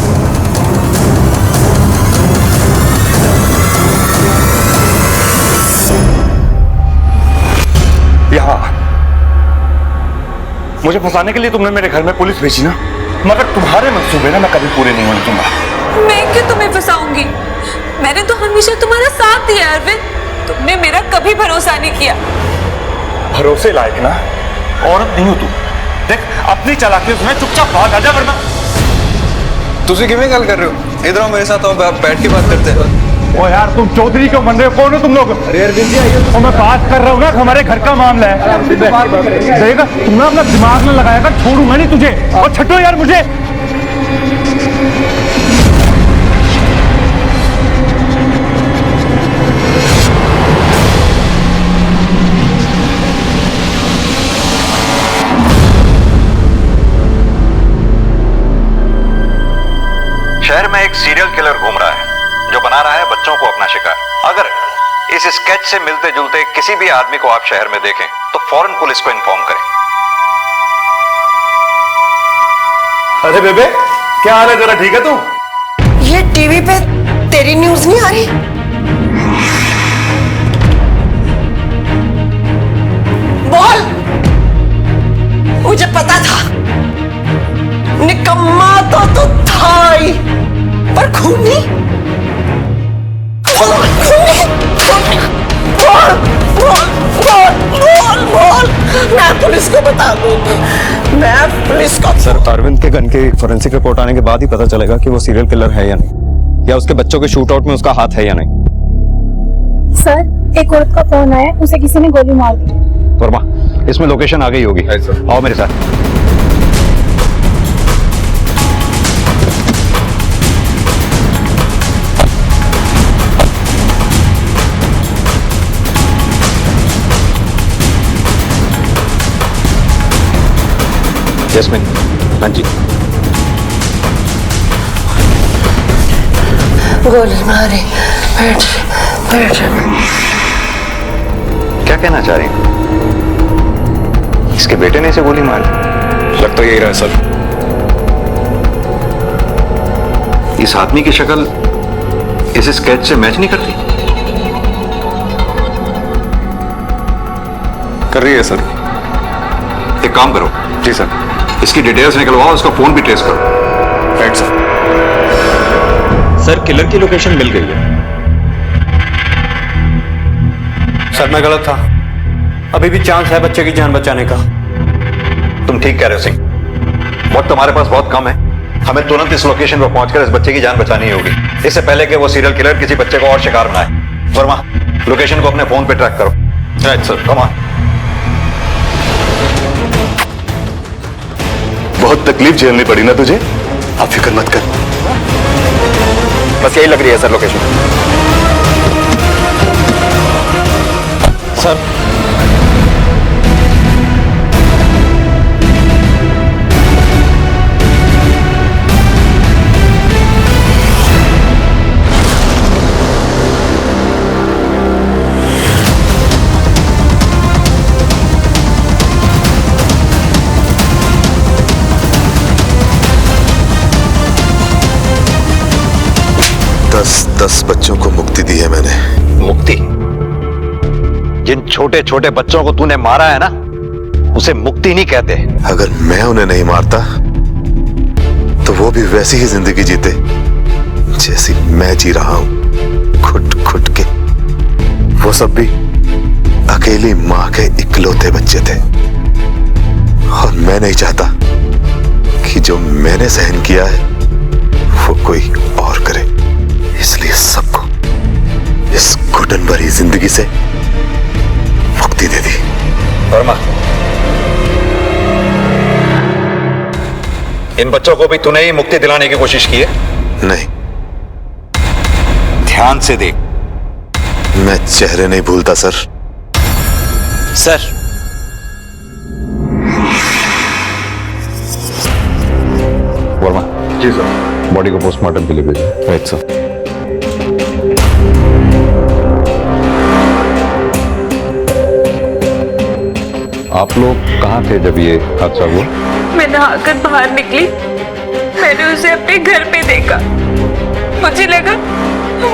मुझे फंसाने के लिए तुमने मेरे घर में पुलिस भेजी ना, मगर तुम्हारे मंसूबे ना मैं कभी पूरे नहीं होने दूंगा। मैं क्यों तुम्हें फंसाऊंगी? मैंने तो हमेशा तुम्हारा साथ दिया अरविंद, तुमने मेरा कभी भरोसा नहीं किया। भरोसे लायक ना औरत नहीं हो तू। देख अपनी चालाकी से चुपचाप भाग आजा, वरना तुझे किਵੇਂ ਗੱਲ कर रहे हो? इधर आओ मेरे साथ, आओ बैठ के बात करते हैं। ओ यार तुम चौधरी क्यों बन रहे हो? कौन हो तुम लोग? अरे अरविंद जी आइए। और मैं बात कर रहा हूँ ना, हमारे घर का मामला है। देखा तुमने अपना दिमाग में लगाया कर, छोड़ूंगा नहीं तुझे। और छठो यार मुझे। शहर में एक सीरियल किलर घूम रहा है जो बना रहा है बच्चों को अपना शिकार। अगर इस स्केच से मिलते जुलते किसी भी आदमी को आप शहर में देखें तो फौरन पुलिस को इन्फॉर्म करें। अरे बेबे क्या हाल है, जरा ठीक है तू? ये टीवी पे तेरी न्यूज नहीं आ रही? बोल, मुझे पता था, निकम्मा तो तू था ही, पर खूनी? बोल, मैं पुलिस को बता दूंगी, मैं पुलिस को। सर अरविंद के गन की फोरेंसिक रिपोर्ट आने के बाद ही पता चलेगा कि वो सीरियल किलर है या नहीं, या उसके बच्चों के शूट आउट में उसका हाथ है या नहीं। सर एक औरत का फोन आया, उसे किसी ने गोली मार दी। वर्मा इसमें लोकेशन आ गई होगी, आओ मेरे साथ। जैस्मिन, हाँ जी। गोली मारी, बैठ। क्या कहना चाह रही हैं? इसके बेटे ने इसे गोली मारी? लगता यही रहा है सर। इस आदमी की शक्ल इस स्केच से मैच नहीं करती? कर रही है सर। एक काम करो। जी सर। इसकी डिटेल्स निकलवाओ, उसका फोन भी ट्रेस करो। Right sir. सर किलर की लोकेशन मिल गई है। सर मैं गलत था, अभी भी चांस है बच्चे की जान बचाने का। तुम ठीक कह रहे हो सिंह, वक्त हमारे पास बहुत कम है। हमें तुरंत इस लोकेशन पर पहुंचकर इस बच्चे की जान बचानी होगी, इससे पहले कि वो सीरियल किलर किसी बच्चे को और शिकार बनाए। वर्मा लोकेशन को अपने फोन पे ट्रैक करो। Right sir. Come on. बहुत तकलीफ झेलनी पड़ी ना तुझे? आप फिक्र मत कर, बस यही लग रही है सर लोकेशन। सर दस बच्चों को मुक्ति दी है मैंने। मुक्ति? जिन छोटे छोटे बच्चों को तूने मारा है ना, उसे मुक्ति नहीं कहते। अगर मैं उन्हें नहीं मारता तो वो भी वैसी ही जिंदगी जीते जैसी मैं जी रहा हूं, खुद खुद के। वो सब भी अकेली मां के इकलौते बच्चे थे, और मैं नहीं चाहता कि जो मैंने सहन किया है वो कोई और करे। इसलिए सबको इस घुटन भरी जिंदगी से मुक्ति दे दी। वर्मा, इन बच्चों को भी तूने ही मुक्ति दिलाने की कोशिश की है? नहीं। ध्यान से देख। मैं चेहरे नहीं भूलता सर। सर वर्मा। जी सर। बॉडी को पोस्टमार्टम के लिए भेजिए। Right sir. आप लोग कहाँ थे जब ये हादसा हुआ? मैं नहाकर बाहर निकली, मैंने उसे अपने घर पे देखा। मुझे लगा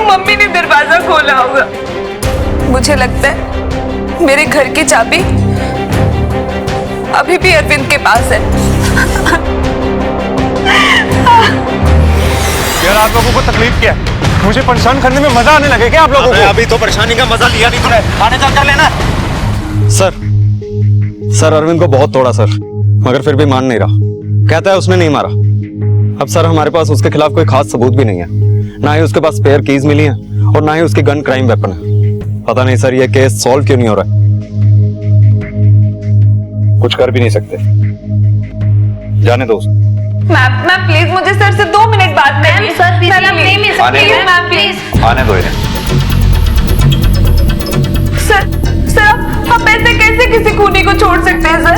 मम्मी ने दरवाजा खोला होगा। मुझे लगता है मेरे घर की चाबी अभी भी अरविंद के पास है। यार आप लोगों को तकलीफ क्या है? मुझे परेशान करने में मजा आने लगे क्या आप लोगों को? अभी तो परेशानी का मजा लिया नहीं तूने, थाने चल कर लेना। सर अरविंद को बहुत तोड़ा सर, मगर फिर भी मान नहीं रहा। कहता है उसने नहीं मारा। अब सर हमारे पास उसके खिलाफ कोई खास सबूत भी नहीं है, ना ही उसके पास स्पेयर कीज मिली हैं और ना ही उसकी गन क्राइम वेपन है। पता नहीं सर ये केस सॉल्व क्यों नहीं हो रहा है। कुछ कर भी नहीं सकते, जाने दो। मैम प्लीज मुझे सर से 2 मिनट बात करनी है। सर प्लीज नहीं मिल सकती है मैम, प्लीज आने दो इन्हें। सर आप ऐसे कैसे किसी खूनी को छोड़ सकते हैं सर?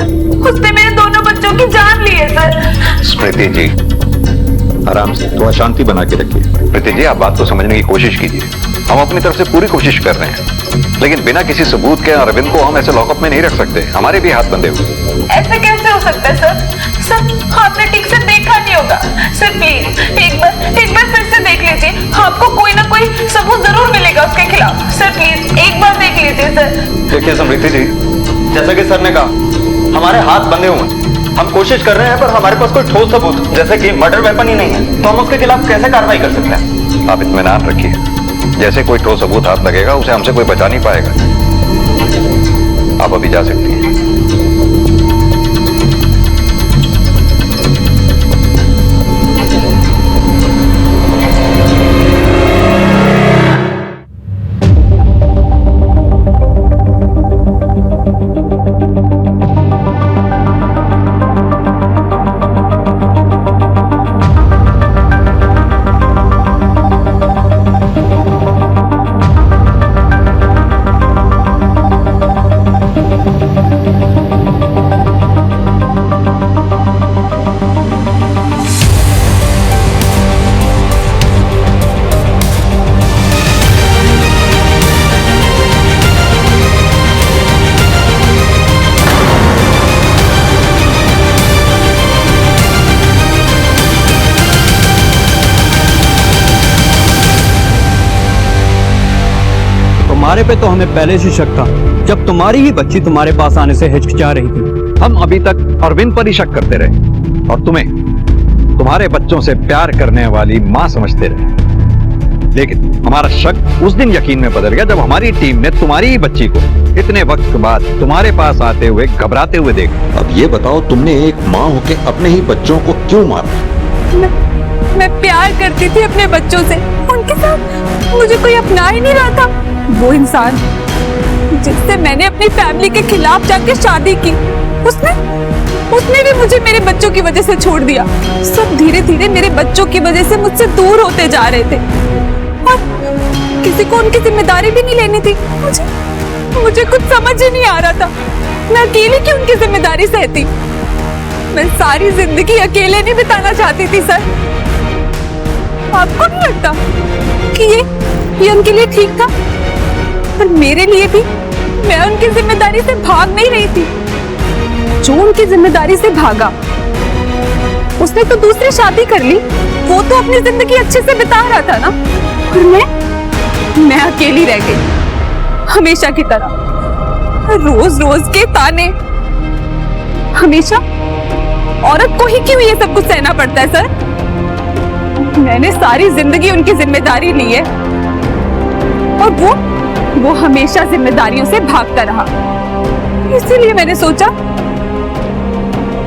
उसने मेरे दोनों बच्चों की जान ली है सर। स्मृति जी आराम से, थोड़ा शांति बना के रखिए। स्मृति जी आप बात को समझने की कोशिश कीजिए। हम अपनी तरफ से पूरी कोशिश कर रहे हैं, लेकिन बिना किसी सबूत के अरविंद को हम ऐसे लॉकअप में नहीं रख सकते। हमारे भी हाथ बंधे हुए। ऐसे कैसे हो सकता है सर आपने ठीक से देखा नहीं होगा। सर प्लीज एक बार फिर से देख लीजिए, आपको कोई ना कोई सबूत जरूर मिलेगा उसके खिलाफ। सर प्लीज एक बार देख लीजिए सर। देखिए समृति जी, जैसा कि सर ने कहा हमारे हाथ बंधे हुए हैं। हम कोशिश कर रहे हैं पर हमारे पास कोई ठोस सबूत जैसे कि मर्डर वेपन ही नहीं है, तो हम उसके खिलाफ कैसे कार्रवाई कर सकते हैं? आप इत्मीनान रखिए, जैसे कोई ठोस सबूत हाथ लगेगा उसे हमसे कोई बचा नहीं पाएगा। आप अभी जा सकती हैं। तुम्हारे पे तो हमें पहले से शक था, जब तुम्हारी ही बच्ची तुम्हारे पास आने से हिचकिचा रही थी। हम अभी तक अरविंद पर ही शक करते रहे और तुम्हें तुम्हारे बच्चों से प्यार करने वाली मां समझते रहे, लेकिन हमारा शक उस दिन यकीन में बदल गया जब हमारी टीम ने तुम्हारी ही बच्ची को इतने वक्त बाद तुम्हारे पास आते हुए घबराते हुए देखा। अब ये बताओ, तुमने एक माँ होके अपने ही बच्चों को क्यों मारा? मैं प्यार करती थी अपने बच्चों से, उनके साथ मुझे कोई अपना ही नहीं रहा था। वो इंसान जिससे मैंने अपनी फैमिली के खिलाफ जाके शादी की, उसने भी मुझे मेरे बच्चों की वजह से छोड़ दिया। सब धीरे धीरे मेरे बच्चों की वजह से मुझसे दूर होते जा रहे थे और किसी को उनकी जिम्मेदारी भी नहीं लेनी थी। मुझे कुछ समझ ही नहीं आ रहा था, मैं अकेले क्यों उनकी जिम्मेदारी सहती। मैं सारी जिंदगी अकेले नहीं बिताना चाहती थी सर। आपको नहीं लगता कि ये उनके लिए ठीक था? पर मेरे लिए भी मैं उनकी जिम्मेदारी से भाग नहीं रही थी। जो उनकी जिम्मेदारी से भागा उसने तो दूसरी शादी कर ली, वो तो अपनी जिंदगी अच्छे से बिता रहा था ना, और मैं अकेली रह गई हमेशा की तरह। रोज रोज के ताने, हमेशा औरत को ही क्यों ये सब कुछ सहना पड़ता है सर? मैंने सारी जिंदगी उनकी जिम्मेदारी ली है और वो हमेशा जिम्मेदारियों से भागता रहा। इसीलिए मैंने सोचा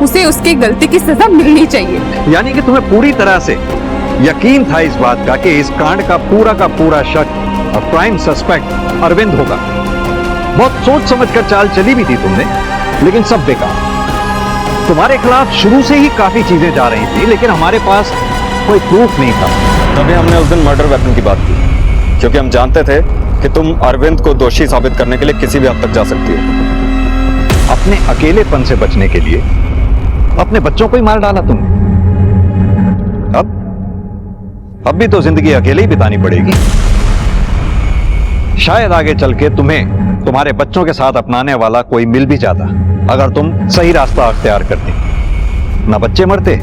उसे उसकी गलती की सजा मिलनी चाहिए। यानी कि तुम्हें पूरी तरह से यकीन था इस बात का कि इस कांड का पूरा शक और प्राइम सस्पेक्ट अरविंद होगा। बहुत सोच समझकर चाल चली भी थी तुमने, लेकिन सब बेकार। तुम्हारे खिलाफ शुरू से ही काफी चीजें जा रही थी, लेकिन हमारे पास कोई प्रूफ नहीं था। तभी हमने उस दिन मर्डर वेपन की बात की, क्योंकि हम जानते थे कि तुम अरविंद को दोषी साबित करने के लिए किसी भी हद तक जा सकती हो। अपने अकेलेपन से बचने के लिए अपने बच्चों को ही मार डाला तुमने। अब भी तो जिंदगी अकेले ही बितानी पड़ेगी। शायद आगे चल के तुम्हें तुम्हारे बच्चों के साथ अपनाने वाला कोई मिल भी जाता, अगर तुम सही रास्ता अख्तियार करती। ना बच्चे मरते,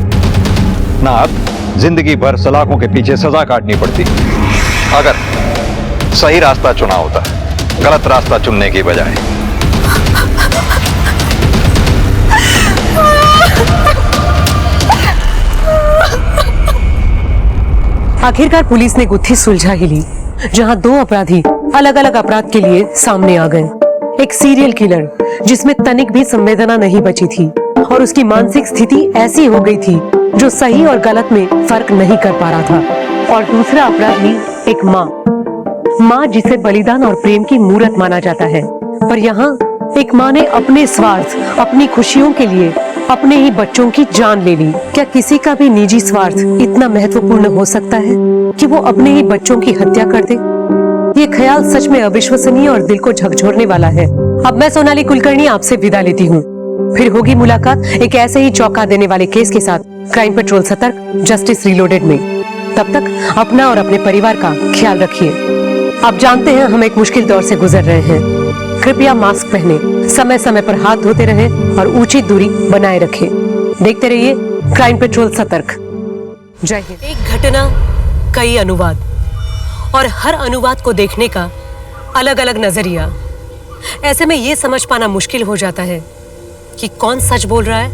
ना अब जिंदगी भर सलाखों के पीछे सजा काटनी पड़ती। अगर सही रास्ता चुना होता, गलत रास्ता चुनने की बजाय। आखिरकार पुलिस ने गुत्थी सुलझा ही ली, जहां दो अपराधी अलग अलग अपराध के लिए सामने आ गए। एक सीरियल किलर जिसमें तनिक भी संवेदना नहीं बची थी और उसकी मानसिक स्थिति ऐसी हो गई थी जो सही और गलत में फर्क नहीं कर पा रहा था। और दूसरा अपराधी एक माँ जिसे बलिदान और प्रेम की मूरत माना जाता है, पर यहाँ एक माँ ने अपने स्वार्थ, अपनी खुशियों के लिए अपने ही बच्चों की जान ले ली। क्या किसी का भी निजी स्वार्थ इतना महत्वपूर्ण हो सकता है कि वो अपने ही बच्चों की हत्या कर दे? ये ख्याल सच में अविश्वसनीय और दिल को झकझोरने वाला है। अब मैं सोनाली कुलकर्णी आपसे विदा लेती हूँ। फिर होगी मुलाकात एक ऐसे ही चौंका देने वाले केस के साथ क्राइम पेट्रोल सतर्क, जस्टिस रीलोडेड में। तब तक अपना और अपने परिवार का ख्याल रखिए। आप जानते हैं हम एक मुश्किल दौर से गुजर रहे हैं। कृपया मास्क पहने, समय समय पर हाथ धोते रहें और उचित दूरी बनाए रखें। देखते रहिए क्राइम पेट्रोल सतर्क। जय हिंद। एक घटना, कई अनुवाद, और हर अनुवाद को देखने का अलग अलग नजरिया। ऐसे में ये समझ पाना मुश्किल हो जाता है कि कौन सच बोल रहा है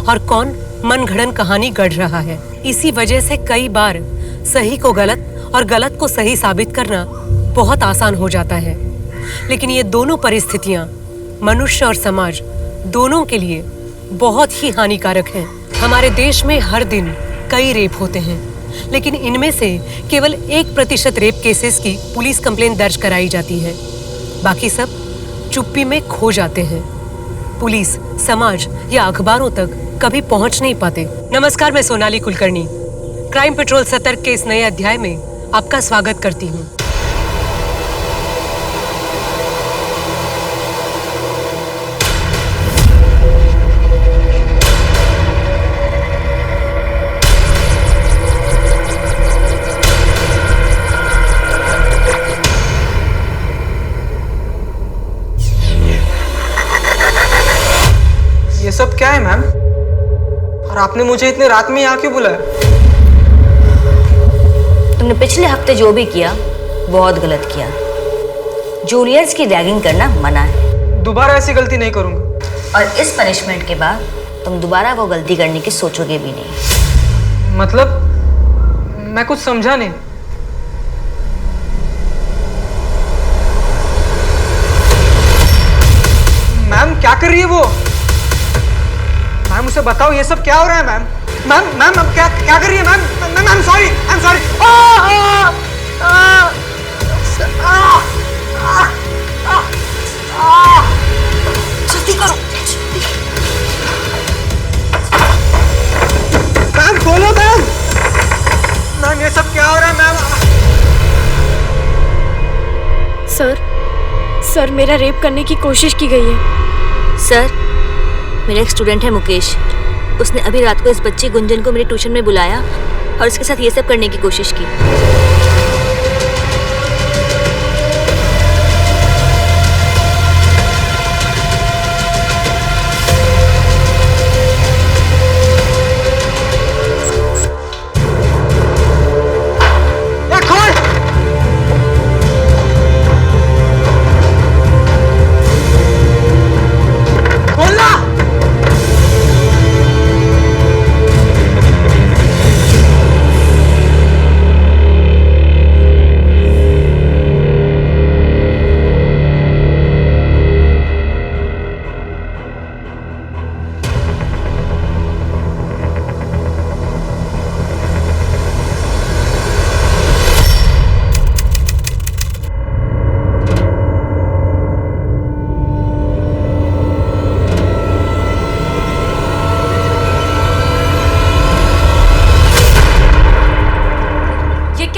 और कौन मनगढ़ंत कहानी गढ़ रहा है। इसी वजह से कई बार सही को गलत और गलत को सही साबित करना बहुत आसान हो जाता है। लेकिन ये दोनों परिस्थितियां मनुष्य और समाज दोनों के लिए बहुत ही हानिकारक हैं। हमारे देश में हर दिन कई रेप होते हैं, लेकिन इनमें से केवल 1% रेप केसेस की पुलिस कंप्लेंट दर्ज कराई जाती है। बाकी सब चुप्पी में खो जाते हैं। पुलिस, समाज या अखबारों तक कभी पहुंच नहीं पाते। नमस्कार, मैं सोनाली कुलकर्णी क्राइम पेट्रोल सतर्क के इस नए अध्याय में आपका स्वागत करती हूँ। ये सब क्या है मैम? और आपने मुझे इतने रात में यहाँ क्यों बुलाया? तुमने पिछले हफ्ते जो भी किया बहुत गलत किया। जूनियर्स की रैगिंग करना मना है। दोबारा ऐसी गलती नहीं करूंगा। और इस पनिशमेंट के बाद तुम दोबारा वो गलती करने की सोचोगे भी नहीं। मतलब मैं कुछ समझा नहीं। मैम क्या कर रही है वो? मैम उसे बताओ ये सब क्या हो रहा है मैम? मैम अब क्या कर रही है ma'am? Ma'am sorry, I am sorry. जल्दी करो। मैम खोलो मैम। मैम ये सब क्या हो रहा है मैम? सर मेरा रेप करने की कोशिश की गई है। सर, मेरा एक स्टूडेंट है मुकेश, उसने अभी रात को इस बच्ची गुंजन को मेरे ट्यूशन में बुलाया और उसके साथ ये सब करने की कोशिश की।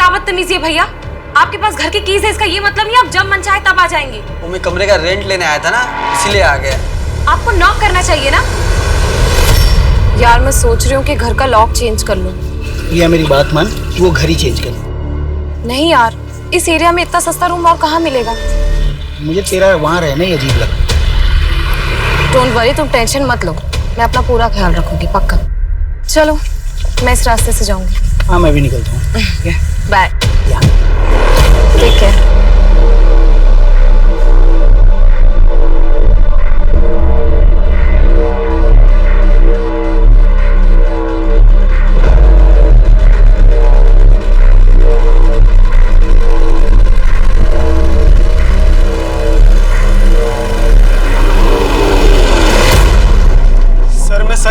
बदतमीजी भैया, आपके पास घर की कीज है, इसका ये मतलब नहीं आप जब मन चाहे तब आ जाएंगे। वो मैं कमरे का रेंट लेने आया था ना, इसीलिए आ गया। आपको नॉक करना चाहिए ना। यार मैं सोच रही हूँ कि घर का लॉक चेंज कर लूँ। ये मेरी बात मान, वो घर ही चेंज कर। नहीं यार, इस एरिया में इतना सस्ता रूम और कहाँ मिलेगा? मुझे तेरा वहाँ रहना ही अजीब लगता। डोंट वरी, तुम टेंशन मत लो, मैं अपना पूरा ख्याल रखूंगी पक्का। चलो मैं इस रास्ते से जाऊंगी। हाँ मैं भी निकलता हूँ। बाय। ठीक है।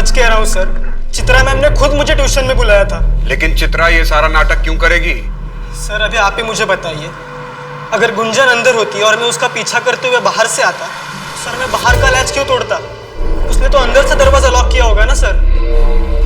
सच कह रहा हूँ सर, चित्रा मैम ने खुद मुझे ट्यूशन में बुलाया था। लेकिन चित्रा ये सारा नाटक क्यों करेगी? सर अभी आप ही मुझे बताइए, अगर गुंजन अंदर होती और मैं उसका पीछा करते हुए बाहर से आता, सर मैं बाहर का लैच क्यों तोड़ता? उसने तो अंदर से दरवाजा लॉक किया होगा ना सर।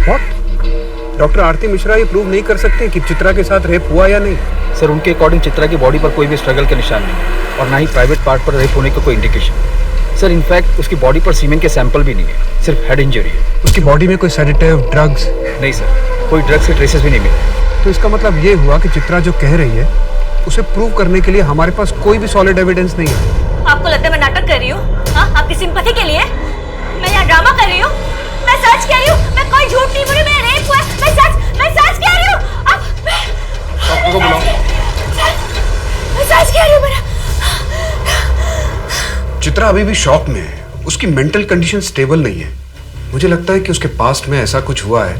What? डॉक्टर आरती मिश्रा ये प्रूव नहीं कर सकते कि चित्रा के साथ रेप हुआ या नहीं? सर उनके अकॉर्डिंग चित्रा की बॉडी पर कोई भी स्ट्रगल के निशान नहीं और ना ही प्राइवेट पार्ट पर रेप होने का कोई इंडिकेशन। सर इनफैक्ट उसकी बॉडी पर सीमेन के सैंपल भी नहीं है, सिर्फ हेड इंजरी है। उसकी बॉडी में कोई सेडेटिव, ड्रग्स? नहीं सर, कोई ड्रग्स के ट्रेसेस भी नहीं मिले। तो इसका मतलब ये हुआ कि चित्रा जो कह रही है उसे प्रूव करने के लिए हमारे पास कोई भी सॉलिड एविडेंस नहीं है। आपको लगता है मैं नाटक कर रही हूँ? हाँ, आपकी सिंपैथी के लिए मैं यहाँ ड्रामा कर रही हूँ? मैं सच कह रही हूँ, मैं कोई झूठ नहीं बोल रही, मैं रेप हुआ है, मैं सच कह रही हूँ। अब डॉक्टर को बुलाओ। मैं सच कह रही हूँ मेरा। चित्रा अभी भी शॉक में है, उसकी मेंटल कंडीशन स्टेबल नहीं है। मुझे लगता है कि उसके पास्ट में ऐसा कुछ हुआ है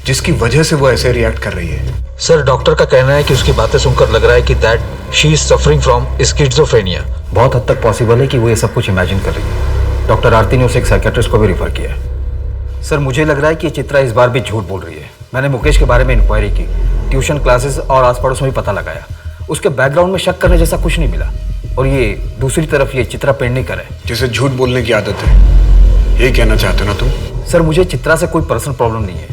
जिसकी वजह से वो ऐसे रिएक्ट कर रही है। सर डॉक्टर का कहना है कि उसकी बातें सुनकर लग रहा है कि that she is suffering from schizophrenia. बहुत हद तक पॉसिबल है कि वो ये सब कुछ इमेजिन कर रही है। डॉक्टर आरती ने उसे एक साइकियाट्रिस्ट को भी रिफर किया है। सर मुझे लग रहा है कि चित्रा इस बार भी झूठ बोल रही है। मैंने मुकेश के बारे में इंक्वायरी की, ट्यूशन क्लासेस और आस पड़ोस में भी पता लगाया। उसके बैकग्राउंड में शक करने जैसा कुछ नहीं मिला। और ये दूसरी तरफ ये चित्रा पेडनेकर है जिसे झूठ बोलने की आदत है, ये कहना चाहते हो ना तुम? सर मुझे चित्रा से कोई पर्सनल प्रॉब्लम नहीं है,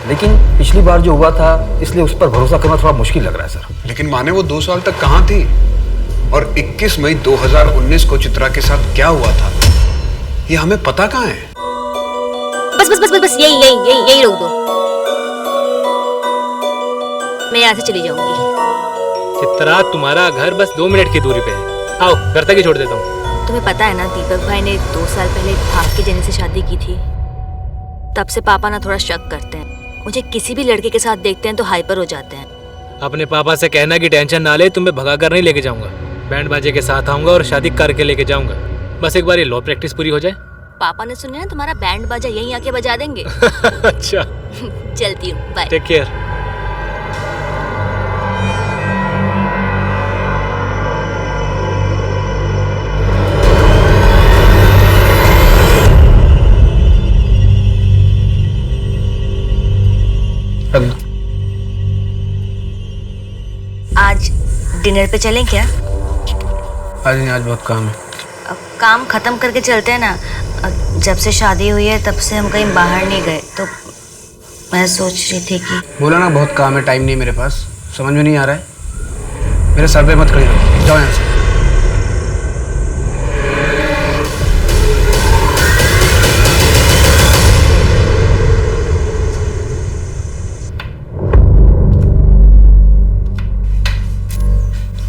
लेकिन पिछली बार जो हुआ था इसलिए उस पर भरोसा करना थोड़ा मुश्किल लग रहा है सर। लेकिन माने वो 2 साल तक कहाँ थी? और 21 मई 2019 को चित्रा के साथ क्या हुआ था ये हमें पता कहाँ है? बस बस बस बस बस यही रोक दो। मैं यहाँ से चली जाऊंगी। चित्रा तुम्हारा घर बस 2 मिनट की दूरी पे है, आओ घर तक ही छोड़ देता हूँ। तुम्हें पता है ना, दीपक भाई ने 2 साल पहले भाग के जेनी से शादी की थी। तब से पापा ना थोड़ा शक करते हैं। मुझे किसी भी लड़के के साथ देखते हैं तो हाइपर हो जाते हैं। अपने पापा से कहना कि टेंशन ना ले, तुम्हें भगा कर नहीं लेके जाऊंगा, बैंड बाजे के साथ आऊंगा और शादी करके लेके जाऊंगा। बस एक बार ये लॉ प्रैक्टिस पूरी हो जाए। पापा ने सुना ना तुम्हारा बैंड बाजा यहीं आके बजा देंगे। अच्छा चलती हूँ, बाय। Take care. आज डिनर पे चलें क्या? आज बहुत काम है। काम खत्म करके चलते हैं ना। जब से शादी हुई है तब से हम कहीं बाहर नहीं गए, तो मैं सोच रही थी कि बोला ना बहुत काम है, टाइम नहीं मेरे पास। समझ में नहीं आ रहा है? मेरे सर पे मत खड़ी रहो, जाओ यहाँ से।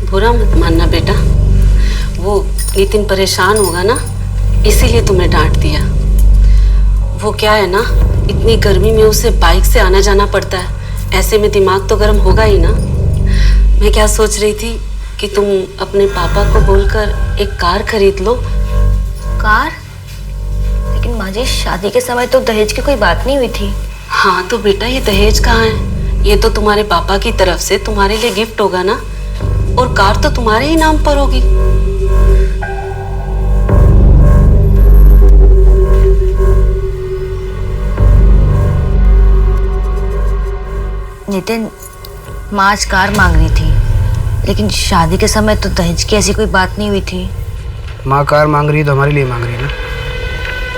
बुरा मत मानना बेटा, वो नितिन परेशान होगा ना, इसीलिए तुम्हें डांट दिया। वो क्या है ना, इतनी गर्मी में उसे बाइक से आना जाना पड़ता है, ऐसे में दिमाग तो गर्म होगा ही ना। मैं क्या सोच रही थी कि तुम अपने पापा को बोलकर एक कार खरीद लो। कार? लेकिन माँ जी शादी के समय तो दहेज की कोई बात नहीं हुई थी। हाँ तो बेटा ये दहेज कहाँ है? ये तो तुम्हारे पापा की तरफ से तुम्हारे लिए गिफ्ट होगा ना, और कार तो तुम्हारे ही नाम पर होगी। नितिन, माँ आज कार मांग रही थी, लेकिन शादी के समय तो दहेज की ऐसी कोई बात नहीं हुई थी। माँ कार मांग रही है तो हमारे लिए मांग रही है ना।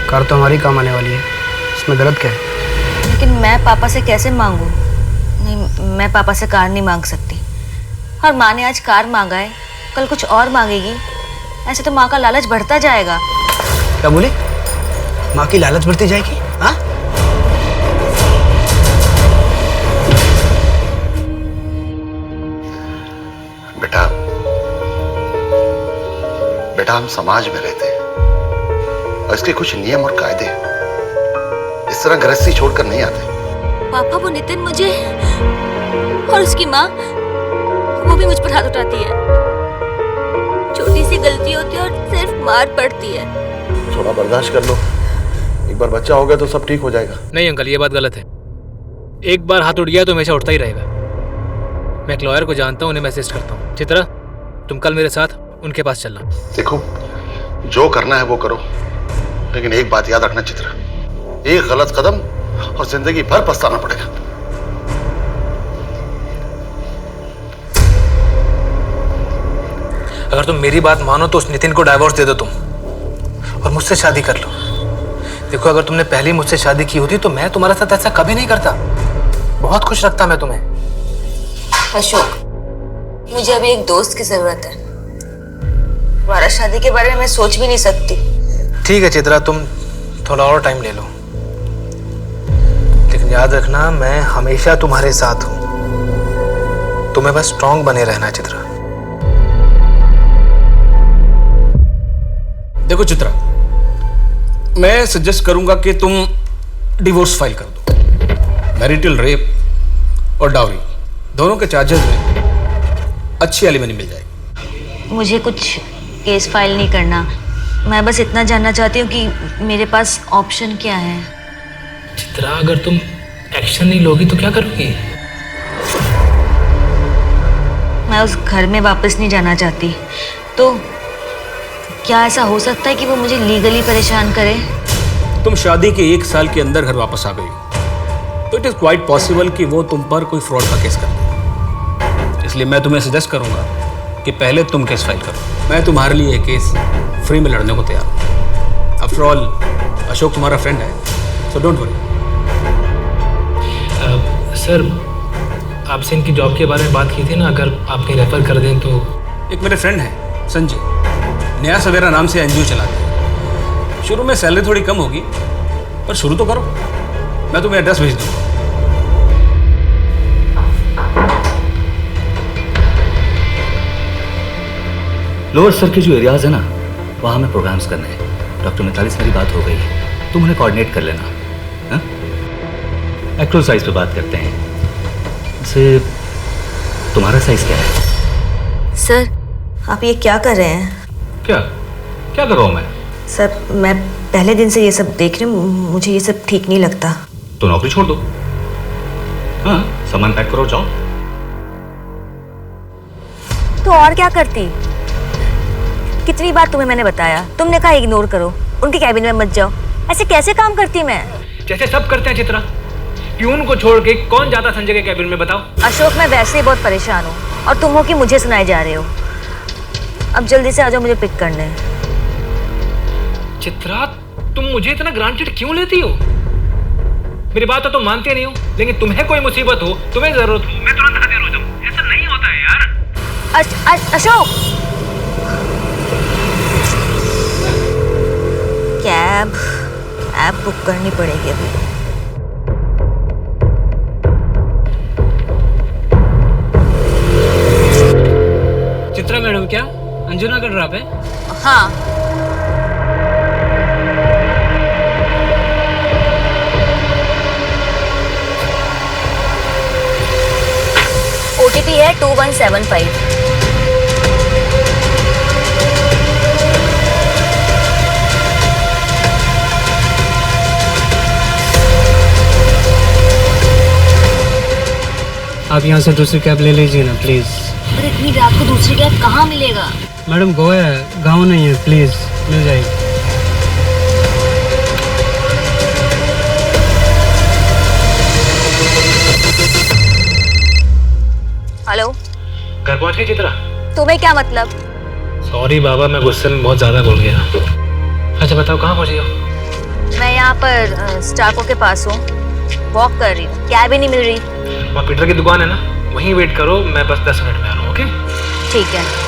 कार तो हमारी काम आने वाली है, इसमें गलत क्या है? लेकिन मैं पापा से कैसे मांगू? नहीं, मैं पापा से कार नहीं मांग सकती। और माँ ने आज कार मांगा है, कल कुछ और मांगेगी, ऐसे तो माँ का लालच बढ़ता जाएगा। क्या बोले? माँ की लालच बढ़ती जाएगी? हाँ? बेटा हम समाज में रहते हैं और इसके कुछ नियम और कायदे हैं। इस तरह गृहस्थी छोड़कर नहीं आते। पापा वो नितिन मुझे और उसकी माँ वो भी मुझ पर हाथ उठाती है। छोटी सी गलती होती है और सिर्फ मार पड़ती है। थोड़ा बर्दाश्त कर लो, एक बार बच्चा हो गया तो सब ठीक हो जाएगा। नहीं अंकल, ये बात गलत है। एक बार हाथ उठ गया तो हमेशा उठता ही रहेगा। मैं एक लॉयर को जानता हूँ, उन्हें मैं असिस्ट करता हूँ। चित्रा, तुम कल मेरे साथ उनके पास चलना। देखो जो करना है वो करो, लेकिन एक बात याद रखना चित्रा, एक गलत कदम और जिंदगी भर पछताना पड़ेगा। अगर तुम मेरी बात मानो तो उस नितिन को डाइवोर्स दे दो तुम, और मुझसे शादी कर लो। देखो, अगर तुमने पहले मुझसे शादी की होती तो मैं तुम्हारे साथ ऐसा कभी नहीं करता। बहुत खुश रखता मैं तुम्हें। अशोक, मुझे अभी एक दोस्त की जरूरत है। दोबारा शादी के बारे में मैं सोच भी नहीं सकती। ठीक है चित्रा, तुम थोड़ा और टाइम ले लो, लेकिन याद रखना मैं हमेशा तुम्हारे साथ हूं। तुम्हें बस स्ट्रांग बने रहना है चित्रा। देखो चित्रा, मैं सजेस्ट करूंगा कि तुम डिवोर्स फाइल कर दो। मैरिटल रेप और डाउरी दोनों के चार्जेस में अच्छी एलिमनी मिल जाएगी। मुझे कुछ केस फाइल नहीं करना, मैं बस इतना जानना चाहती हूँ कि मेरे पास ऑप्शन क्या है। चित्रा, अगर तुम एक्शन नहीं लोगी तो क्या करोगी? मैं उस घर में वापस नहीं जाना चाहती, तो क्या ऐसा हो सकता है कि वो मुझे लीगली परेशान करे? तुम शादी के 1 साल के अंदर घर वापस आ गई तो इट इज क्वाइट पॉसिबल कि वो तुम पर कोई फ्रॉड का केस कर दे। इसलिए मैं तुम्हें सजेस्ट करूंगा कि पहले तुम केस फाइल करो। मैं तुम्हारे लिए ये केस फ्री में लड़ने को तैयार हूँ। आफ्टर ऑल अशोक तुम्हारा फ्रेंड है, सो डोंट वरी। सर, आपसे इनकी जॉब के बारे में बात की थी ना, अगर आप कहीं रेफर कर दें तो। एक मेरे फ्रेंड है संजय, नया सवेरा नाम से एनजीओ चलाते हैं। शुरू में सैलरी थोड़ी कम होगी, पर शुरू तो करो। मैं तुम्हें एड्रेस भेज दूंगा। लोअर सर के जो एरियाज है ना, वहाँ हमें प्रोग्राम्स करने हैं। डॉक्टर मिताली से मेरी बात हो गई है, तुम उन्हें कोऑर्डिनेट कर लेना। हाँ, एक्चुअल साइज पे बात करते हैं। वैसे तुम्हारा साइज क्या है? सर, आप ये क्या कर रहे हैं? क्या क्या कर रहा हूँ मैं? सर, मैं पहले दिन से ये सब देख रही हूँ, मुझे ये सब ठीक नहीं लगता। तो नौकरी छोड़ दो। हाँ, सामान पैक करो, जाओ। तो और क्या करती? कितनी बार तुम्हें मैंने बताया, तुमने कहा इग्नोर करो, उनके कैबिन में मत जाओ। ऐसे कैसे काम करती मैं? जैसे सब करते हैं चित्रा। प्यून को छोड़ के कौन जाता संजय के कैबिन में, बताओ? अशोक, मैं वैसे ही बहुत परेशान हूँ और तुम हो कि मुझे सुनाए जा रहे हो। अब जल्दी से आ जाओ मुझे पिक करने। चित्रा, तुम मुझे इतना ग्रांटेड क्यों लेती हो? मेरी बात तो तुम मानती नहीं हो, लेकिन तुम्हें कोई मुसीबत हो, तुम्हें जरूरत हो, मैं तुरंत हाजिर हो जाऊं। ऐसा नहीं होता है यार। अशोक, कैब बुक करनी पड़ेगी अभी। चित्रा मैडम, क्या अंजुना का ड्रॉप है? हाँ। OTP है 2175। आप यहाँ से दूसरी कैब ले लीजिए ना प्लीज। पर इतनी रात को दूसरी कैब कहाँ मिलेगा? मैडम, गोवा है, गाँव नहीं है, प्लीज मिल जाएगी। हेलो, घर पहुंच गई चित्रा? तुम्हें क्या मतलब? सॉरी बाबा, मैं गुस्से में बहुत ज्यादा बोल गया। अच्छा बताओ, कहाँ पहुंची हो? मैं यहाँ पर स्टाको के पास हूँ, वॉक कर रही हूँ, कैब ही नहीं मिल रही। वहाँ पीटर की दुकान है ना, वहीं वेट करो, मैं बस 10 मिनट में आ रहा हूँ। ओके, ठीक है।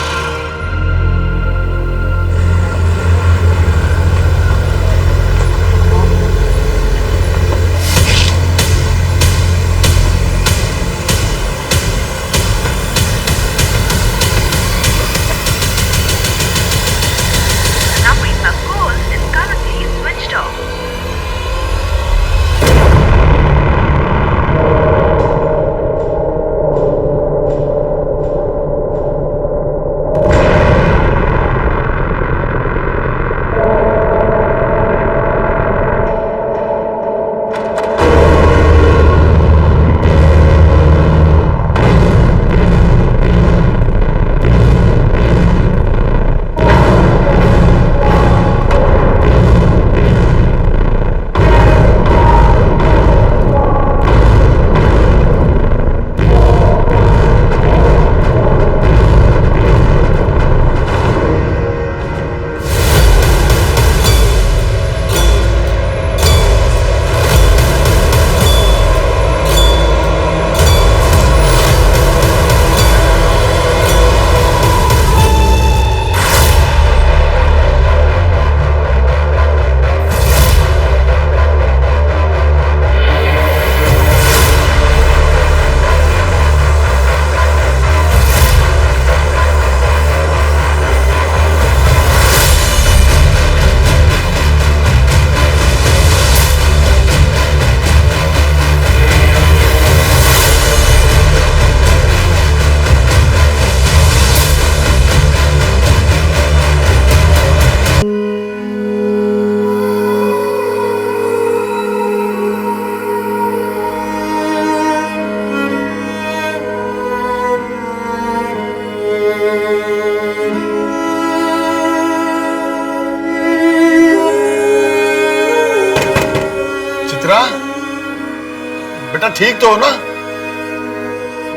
चित्रा, बेटा ठीक तो हो ना?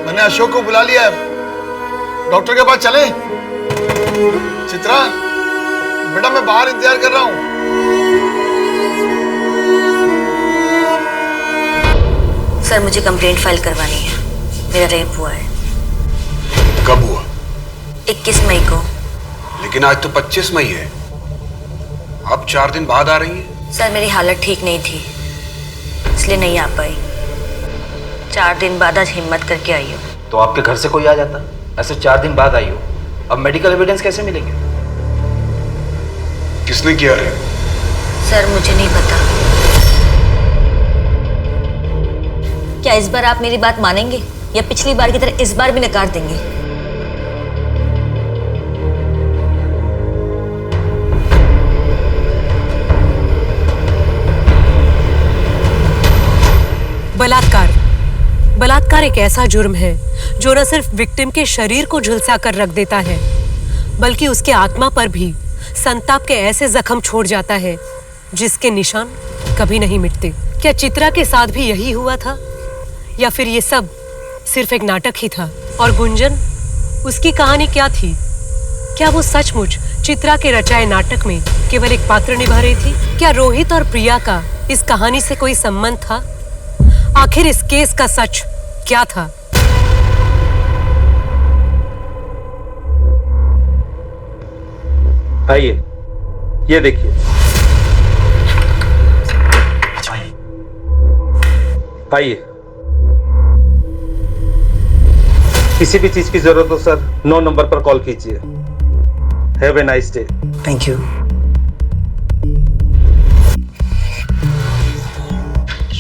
मैंने अशोक को बुला लिया है, डॉक्टर के पास चले? चित्रा बेटा, मैं बाहर इंतजार कर रहा हूं। सर मुझे कंप्लेंट फाइल करवानी है, मेरा रेप हुआ है। कब हुआ? 21 मई को। लेकिन आज तो 25 मई है, अब 4 दिन बाद आ रही है। सर मेरी हालत ठीक नहीं थी, इसलिए नहीं आ पाई। 4 दिन बाद आज हिम्मत करके आई हूँ। तो आपके घर से कोई आ जाता? ऐसे 4 दिन बाद आई हो, अब मेडिकल एविडेंस कैसे मिलेंगे? किसने किया रेप? सर मुझे नहीं पता। क्या इस बार आप मेरी बात मानेंगे या पिछली बार की तरह इस बार भी नकार देंगे? बलात्कार एक ऐसा जुर्म है जो न सिर्फ विक्टिम के शरीर को झुलसा कर रख देता है, बल्कि उसके आत्मा पर भी संताप के ऐसे जख्म छोड़ जाता है जिसके निशान कभी नहीं मिटते। क्या चित्रा के साथ भी यही हुआ था, या फिर ये सब सिर्फ एक नाटक ही था? और गुंजन, उसकी कहानी क्या थी? क्या वो सचमुच चित्रा के रचाए नाटक में केवल एक पात्र निभा रही थी? क्या रोहित और प्रिया का इस कहानी से कोई संबंध था? आखिर इस केस का सच क्या था? आइए, ये देखिए। आइए, किसी भी चीज की जरूरत हो सर 9 नंबर पर कॉल कीजिए। Have a nice day. Thank you.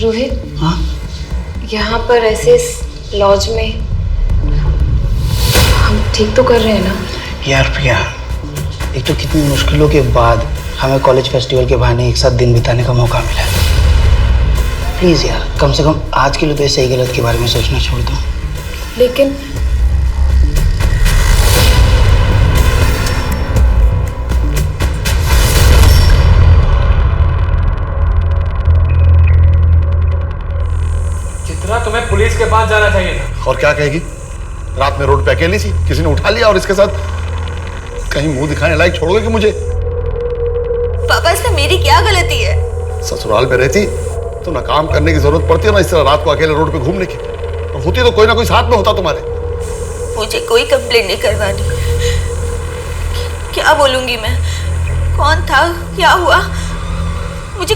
Rohit, हाँ? यहाँ पर ऐसे लॉज में हम ठीक तो कर रहे हैं ना? यार प्रिया, एक तो कितनी मुश्किलों के बाद हमें कॉलेज फेस्टिवल के बहाने एक साथ दिन बिताने का मौका मिला। प्लीज यार, कम से कम आज के लिए तो सही गलत के बारे में सोचना छोड़ दो। लेकिन तुम्हें पुलिस के पास जाना चाहिए था। और क्या कहेगी? रात में रोड पे अकेली सी, किसी ने उठा लिया और इसके साथ कहीं मुंह दिखाने लायक छोड़ोगे कि मुझे? पापा, इसमें मेरी क्या गलती है? ससुराल में रहती तो ना काम करने की जरूरत पड़ती है ना इस तरह रात को अकेले रोड पे घूमने की। और होती तो कोई ना कोई साथ में होता तुम्हारे। मुझे कोई कंप्लेंट नहीं करवानी। क्या बोलूंगी मैं? कौन था, क्या हुआ? मुझे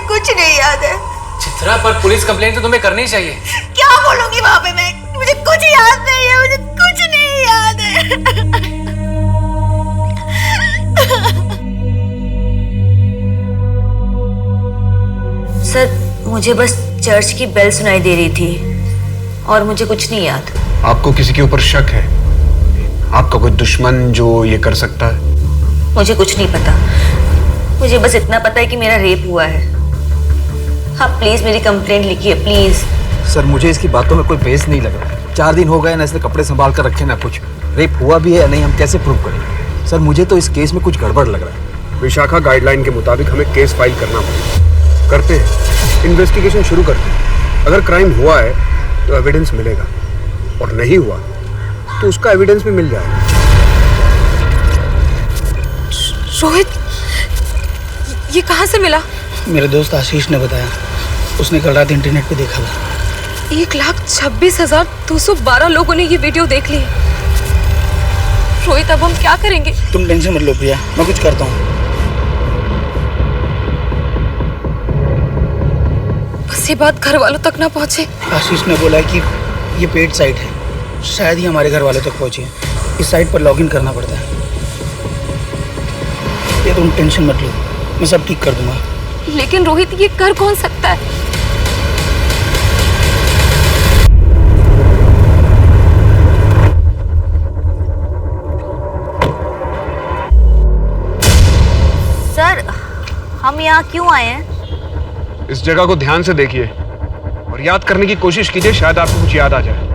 कुछ नहीं याद है। चित्रा, पर पुलिस कंप्लेंट तो तुम्हें करनी चाहिए। क्या बोलूंगी वहां पे मैं? मुझे कुछ याद नहीं है, मुझे कुछ नहीं याद है। सर, मुझे बस चर्च की बेल सुनाई दे रही थी और मुझे कुछ नहीं याद। आपको किसी के ऊपर शक है? आपका कोई दुश्मन जो ये कर सकता है? मुझे कुछ नहीं पता, मुझे बस इतना पता है कि मेरा रेप हुआ है। हाँ प्लीज मेरी कंप्लेंट लिखिए प्लीज। सर मुझे इसकी बातों में कोई बेस नहीं लग रहा। 4 दिन हो गए ना, इसने कपड़े संभाल कर रखे ना कुछ। रेप हुआ भी है या नहीं हम कैसे प्रूव करें? सर मुझे तो इस केस में कुछ गड़बड़ लग रहा है। विशाखा गाइडलाइन के मुताबिक हमें केस फाइल करना पड़ेगा। करते हैं, इन्वेस्टिगेशन शुरू करते हैं। अगर क्राइम हुआ है तो एविडेंस मिलेगा, और नहीं हुआ तो उसका एविडेंस भी मिल जाएगा। रोहित, ये कहाँ से मिला? मेरे दोस्त आशीष ने बताया, उसने कल रात इंटरनेट पे देखा था। 1,26,212 लोगों ने ये वीडियो देख ली। रोहित, अब हम क्या करेंगे? तुम टेंशन मत लो प्रिया, मैं कुछ करता हूँ। बस ये बात घर वालों तक ना पहुँचे। आशीष ने बोला कि ये पेड साइट है, शायद ही हमारे घर वालों तक पहुँचे। इस साइट पर लॉगिन करना पड़ता है। ये तुम टेंशन मत लो, मैं सब ठीक कर दूंगा। लेकिन रोहित, ये कर कौन सकता है? सर, हम यहाँ क्यों आए हैं? इस जगह को ध्यान से देखिए और याद करने की कोशिश कीजिए, शायद आपको कुछ याद आ जाए।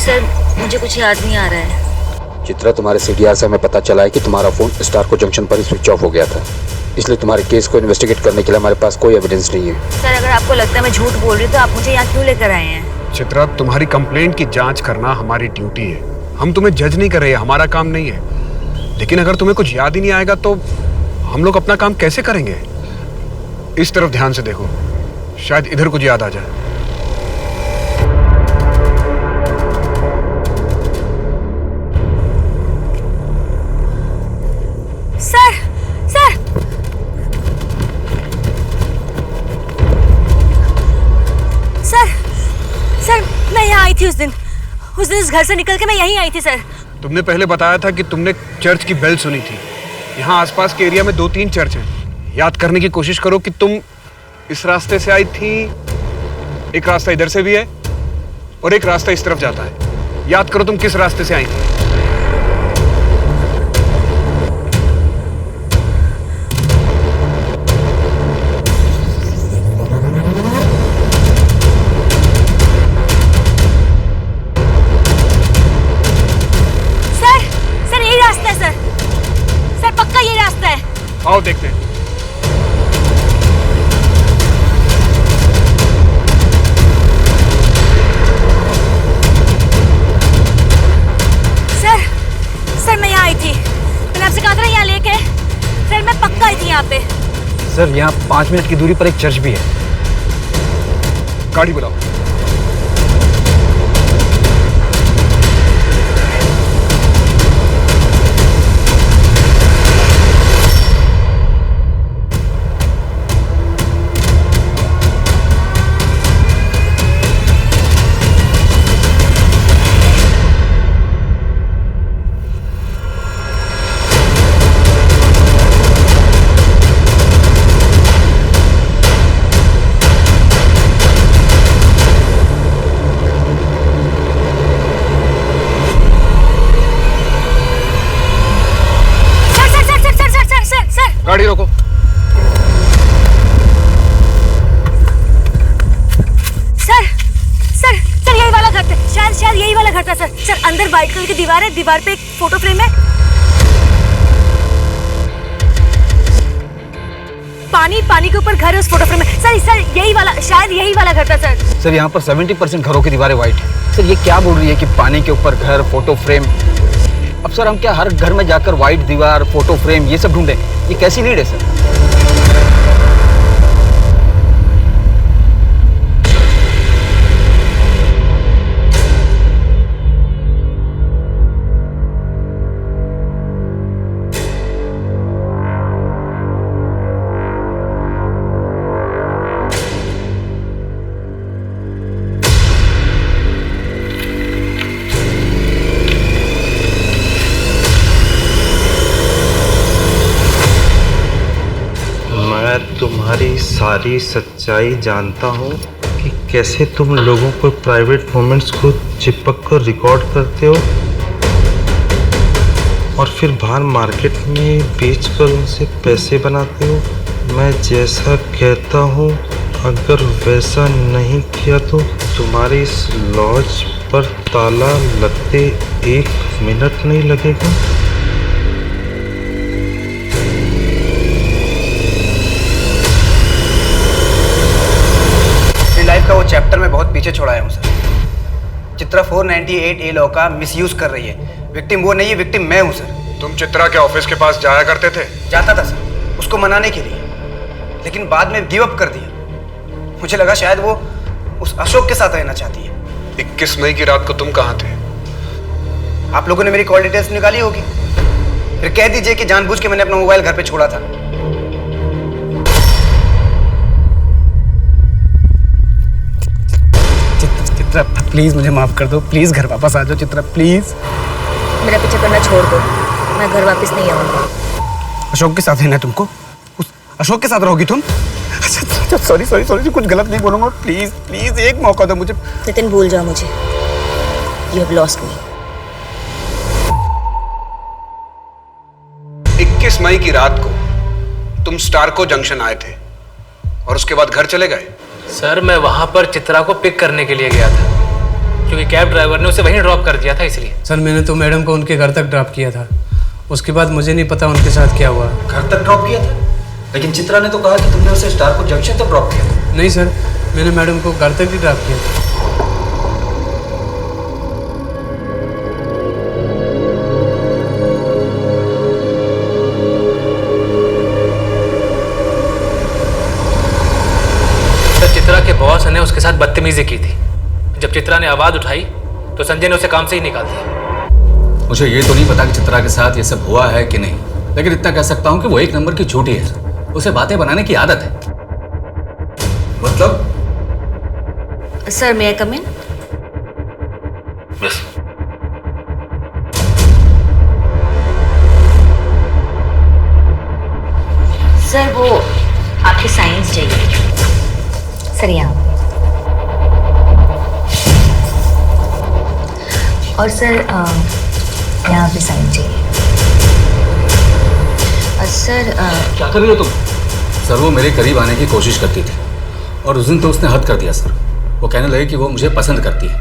सर मुझे कुछ याद नहीं आ रहा है। चित्रा, तुम्हारे सीडीआर से हमें पता चला है कि तुम्हारा फोन स्टारको जंक्शन पर ही स्विच ऑफ हो गया था, इसलिए तुम्हारे केस को इन्वेस्टिगेट करने के लिए हमारे पास कोई एविडेंस नहीं है। सर अगर आपको लगता है मैं झूठ बोल रही हूँ तो आप मुझे यहाँ क्यों लेकर आए हैं? चित्रा, तुम्हारी कंप्लेंट की जांच करना हमारी ड्यूटी है। हम तुम्हें जज नहीं कर रहे हैं, हमारा काम नहीं है। लेकिन अगर तुम्हें कुछ याद ही नहीं आएगा तो हम लोग अपना काम कैसे करेंगे? इस तरफ ध्यान से देखो, शायद इधर कुछ याद आ जाए। सर सर सर सर मैं यहाँ आई थी उस दिन इस घर से निकल के मैं यहीं आई थी सर। तुमने पहले बताया था कि तुमने चर्च की बेल सुनी थी। यहाँ आसपास के एरिया में 2-3 चर्च हैं। याद करने की कोशिश करो कि तुम इस रास्ते से आई थी, एक रास्ता इधर से भी है और एक रास्ता इस तरफ जाता है। याद करो तुम किस रास्ते से आई थी। आओ देखते हैं। सर मैं यहाँ आई थी, मैंने आपसे कहा था यहाँ लेके। सर मैं पक्का आई थी यहाँ पे। सर यहाँ 5 मिनट की दूरी पर एक चर्च भी है। गाड़ी बुलाओ। गाड़ी रोको। सर यही वाला घर था, शायद यही वाला घर था सर। सर अंदर व्हाइट कलर की दीवार है, दीवार पे एक फोटो फ्रेम है। पानी के ऊपर घर है उस फोटो फ्रेम में। सर यही वाला, शायद यही वाला घर था सर। सर यहाँ पर 70% घरों की दीवारें व्हाइट है। सर ये क्या बोल रही है कि पानी के ऊपर घर, फोटो फ्रेम? अब सर हम क्या हर घर में जाकर व्हाइट दीवार, फोटो फ्रेम ये सब ढूंढें? ये कैसी नीड है सर? तुम्हारी सारी सच्चाई जानता हूँ कि कैसे तुम लोगों को प्राइवेट मोमेंट्स को चिपक कर रिकॉर्ड करते हो और फिर बाहर मार्केट में बेचकर उनसे पैसे बनाते हो। मैं जैसा कहता हूँ अगर वैसा नहीं किया तो तुम्हारी इस लॉज पर ताला लगते 1 मिनट नहीं लगेगा। लाइफ का वो चैप्टर मैं बहुत पीछे छोड़ाया हूँ सर। चित्रा 498A लॉ का मिसयूज कर रही है। विक्टिम वो नहीं है, विक्टिम मैं हूँ सर। तुम चित्रा के ऑफिस के पास जाया करते थे? जाता था सर, उसको मनाने के लिए, लेकिन बाद में गिव अप कर दिया। मुझे लगा शायद वो उस अशोक के साथ रहना चाहती है। 21 मई की रात को तुम कहाँ थे? आप लोगों ने मेरी कॉल डिटेल्स निकाली होगी। फिर कह दीजिए कि जानबूझ के मैंने अपना मोबाइल घर पे छोड़ा था। चित्रा प्लीज मुझे माफ कर दो, प्लीज घर वापस आ जाओ चित्रा प्लीज। मेरा पीछे करना छोड़ दो, मैं घर वापस नहीं आऊंगा। अशोक के साथ रहना है तुमको? उस अशोक के साथ रहोगी तुम? अच्छा सॉरी सॉरी सॉरी, कुछ गलत नहीं बोलूंगा। प्लीज प्लीज एक मौका दो मुझे। नितिन भूल जाओ मुझे, यू हैव लॉस्ट मी। 21 मई की रात को तुम स्टारको जंक्शन आए थे और उसके बाद घर चले गए? सर मैं वहां पर चित्रा को पिक करने के लिए गया था। क्योंकि कैब ड्राइवर ने उसे वहीं ड्रॉप कर दिया था इसलिए। सर मैंने तो मैडम को उनके घर तक ड्रॉप किया था, उसके बाद मुझे नहीं पता उनके साथ क्या हुआ। घर तक ड्रॉप किया था? लेकिन चित्रा ने तो कहा कि तुमने उसे स्टार को जंक्शन तक ड्रॉप किया। नहीं सर, मैंने मैडम को घर तक ही ड्रॉप किया था। चित्रा के बॉस ने उसके साथ बदतमीजी की थी। जब चित्रा ने आवाज उठाई तो संजय ने उसे काम से ही निकाल दिया। मुझे ये तो नहीं पता कि चित्रा के साथ ये सब हुआ है कि नहीं, लेकिन इतना कह सकता हूँ कि वो एक नंबर की झूठी है। उसे बातें बनाने की आदत है। मतलब? Sir may I come in? Yes. Sir वो आपके साइंस चाहिए। सर यहाँ और सर यहाँ पे साइन चाहिए। सर क्या कर रही हो तुम? सर वो मेरे करीब आने की कोशिश करती थी और उस दिन तो उसने हद कर दिया सर। वो कहने लगे कि वो मुझे पसंद करती है।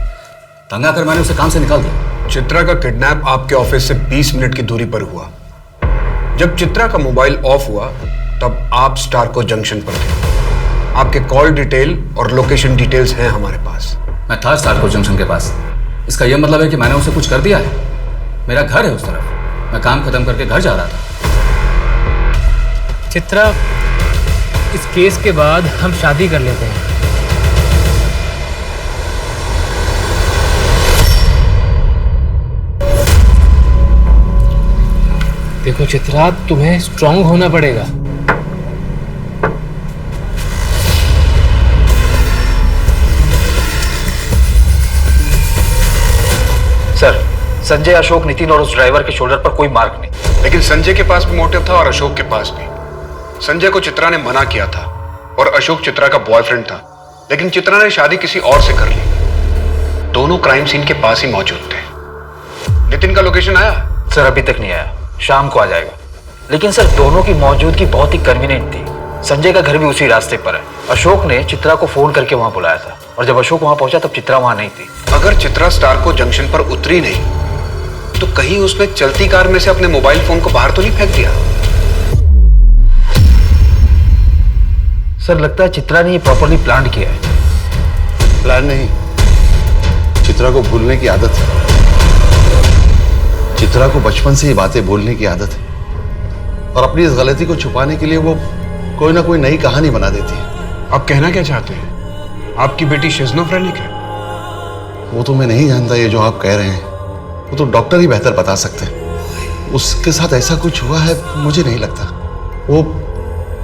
तंग आकर मैंने उसे काम से निकाल दिया। चित्रा का किडनैप आपके ऑफिस से 20 मिनट की दूरी पर हुआ। जब चित्रा का मोबाइल ऑफ हुआ तब आप स्टार को जंक्शन पर थे। आपके कॉल डिटेल और लोकेशन डिटेल्स हैं हमारे पास। मैं था स्टार को जंक्शन के पास। इसका यह मतलब है कि मैंने उसे कुछ कर दिया है? मेरा घर है उस तरफ, मैं काम खत्म करके घर जा रहा था। चित्रा, इस केस के बाद हम शादी कर लेते हैं। देखो चित्रा, तुम्हें स्ट्रांग होना पड़ेगा। सर, संजय, अशोक, नितिन और उस ड्राइवर के शोल्डर पर कोई मार्क नहीं। लेकिन संजय के पास भी मोटिव था और अशोक के पास भी। संजय को चित्रा ने मना किया था और अशोक चित्रा का बॉयफ्रेंड था, लेकिन चित्रा ने शादी किसी और से कर ली। दोनों क्राइम सीन के पास ही मौजूद थे। नितिन का लोकेशन आया? सर अभी तक नहीं आया, शाम को आ जाएगा। लेकिन सर दोनों की मौजूदगी बहुत ही कन्वीनियंट थी। संजय का घर भी उसी रास्ते पर है। अशोक ने चित्रा को फोन करके वहां बुलाया था और जब अशोक वहां पहुंचा तब चित्रा वहां नहीं थी। अगर चित्रा स्टार को जंक्शन पर उतरी नहीं तो कहीं उसने चलती कार में से अपने मोबाइल फोन को बाहर तो नहीं फेंक दिया? सर लगता है चित्रा ने ये प्रॉपर्ली प्लान किया है। प्लान नहीं, चित्रा को भूलने की आदत है। चित्रा को बचपन से ये बातें बोलने की आदत है और अपनी इस गलती को छुपाने के लिए वो कोई ना कोई नई कहानी बना देती है। आप कहना क्या चाहते हैं? आपकी बेटी शिज़ोफ्रेनिक है? वो तो मैं नहीं जानता। ये जो आप कह रहे हैं वो तो डॉक्टर ही बेहतर बता सकते हैं। उसके साथ ऐसा कुछ हुआ है मुझे नहीं लगता। वो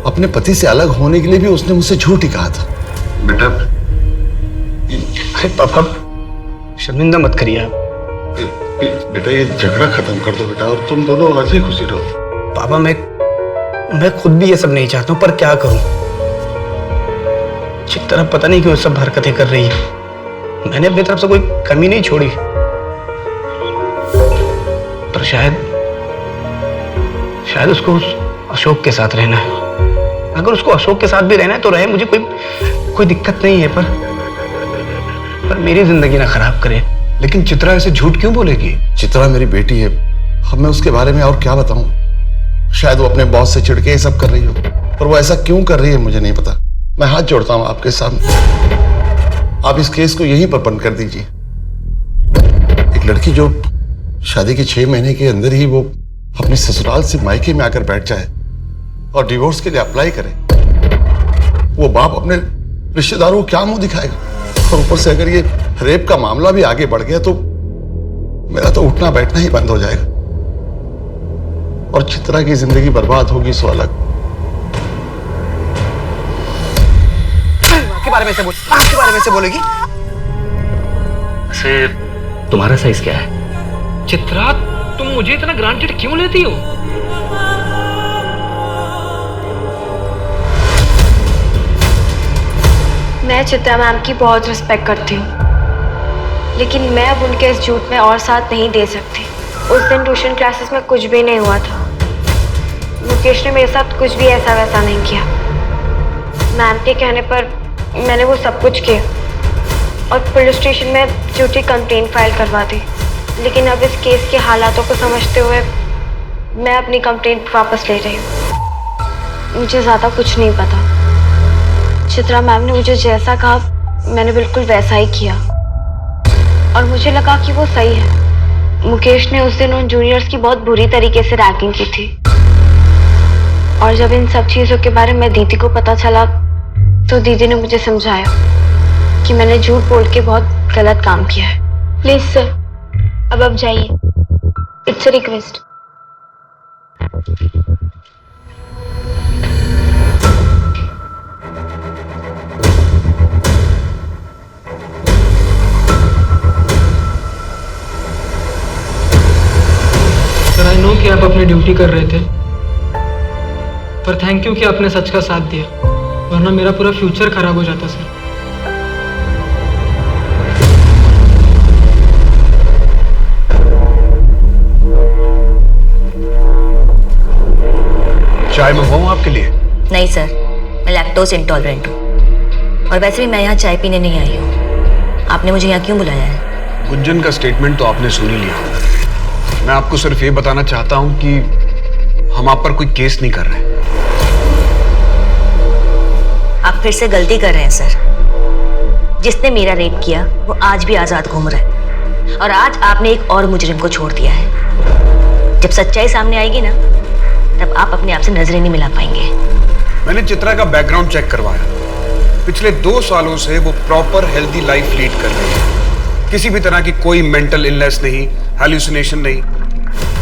अपने पति से अलग होने के लिए भी उसने मुझसे झूठ ही कहा था। बेटा, अरे पापा शर्मिंदा मत करिए आप। बेटा ये झगड़ा खत्म कर दो बेटा और तुम दोनों हंसी खुशी रहो। पापा मैं खुद भी ये सब नहीं चाहता हूँ, पर क्या करूं। चित्रा पता नहीं क्यों सब हरकतें कर रही है। मैंने अपनी तरफ से कोई कमी नहीं छोड़ी, पर शायद उसको उस अशोक के साथ रहना है। अगर उसको अशोक के साथ भी रहना है तो रहे, मुझे कोई दिक्कत नहीं है, पर मेरी जिंदगी ना खराब करे। लेकिन चित्रा ऐसे झूठ क्यों बोलेगी? चित्रा मेरी बेटी है। अब मैं उसके बारे में और क्या बताऊं। शायद वो अपने बॉस से चिढ़ के ये सब कर रही हो, पर वो ऐसा क्यों कर रही है मुझे नहीं पता। मैं हाथ जोड़ता हूं आपके सामने, आप इस केस को यहीं पर बंद कर दीजिए। एक लड़की जो शादी के 6 महीने के अंदर ही वो अपने ससुराल से मायके में आकर बैठ जाए और डिवोर्स के लिए अप्लाई करे, वो बाप अपने रिश्तेदारों को क्या मुंह दिखाएगा? और ऊपर से अगर ये रेप का मामला भी आगे बढ़ गया तो मेरा तो उठना बैठना ही बंद हो जाएगा और चित्रा की जिंदगी बर्बाद होगी सो अलग। आपके बारे में से आपके बारे में से बोलेगी? वैसे तुम्हारा साइज क्या है? चित्रा, तुम मुझे इतना ग्रांटेड क्यों लेती हो? मैं चित्रा मैम की बहुत रिस्पेक्ट करती हूँ, लेकिन मैं अब उनके इस झूठ में और साथ नहीं दे सकती। उस दिन ट्यूशन क्लासेस में कुछ भी नहीं हुआ था। मुकेश ने मेरे साथ कुछ भी ऐसा वैसा नहीं किया। मैम के कहने पर मैंने वो सब कुछ किया, और पुलिस स्टेशन में झूठी कंप्लेंट फाइल करवा दी। लेकिन अब इस केस के हालातों को समझते हुए मैं अपनी कंप्लेंट वापस ले रही हूँ। मुझे ज़्यादा कुछ नहीं पता। चित्रा मैम ने मुझे जैसा कहा मैंने बिल्कुल वैसा ही किया और मुझे लगा कि वो सही है। मुकेश ने उस दिन उन जूनियर्स की बहुत बुरी तरीके से रैगिंग की थी और जब इन सब चीज़ों के बारे में दीदी को पता चला तो दीदी ने मुझे समझाया कि मैंने झूठ बोल के बहुत गलत काम किया है। प्लीज सर, अब आप जाइए। It's a request. Sir I know कि आप अपनी ड्यूटी कर रहे थे, पर थैंक यू कि आपने सच का साथ दिया, वरना मेरा पूरा फ्यूचर खराब हो जाता सर। चाय मंगवाऊं आपके लिए? नहीं सर, मैं लैक्टोज इंटॉलरेंट हूँ और वैसे भी मैं यहाँ चाय पीने नहीं आई हूँ। आपने मुझे यहाँ क्यों बुलाया है? गुंजन का स्टेटमेंट तो आपने सुन ही लिया। मैं आपको सिर्फ ये बताना चाहता हूँ कि हम आप पर कोई केस नहीं कर रहे। आप फिर से गलती कर रहे हैं सर। जिसने मेरा रेप किया वो आज भी आजाद घूम रहा है और आज आपने एक और मुजरिम को छोड़ दिया है। जब सच्चाई सामने आएगी ना तब आप अपने आप से नजरें नहीं मिला पाएंगे। मैंने चित्रा का बैकग्राउंड चेक करवाया। पिछले 2 सालों से वो प्रॉपर हेल्दी लाइफ लीड कर रही है। किसी भी तरह की कोई मेंटल इलनेस नहीं, हैल्यूसिनेशन नहीं।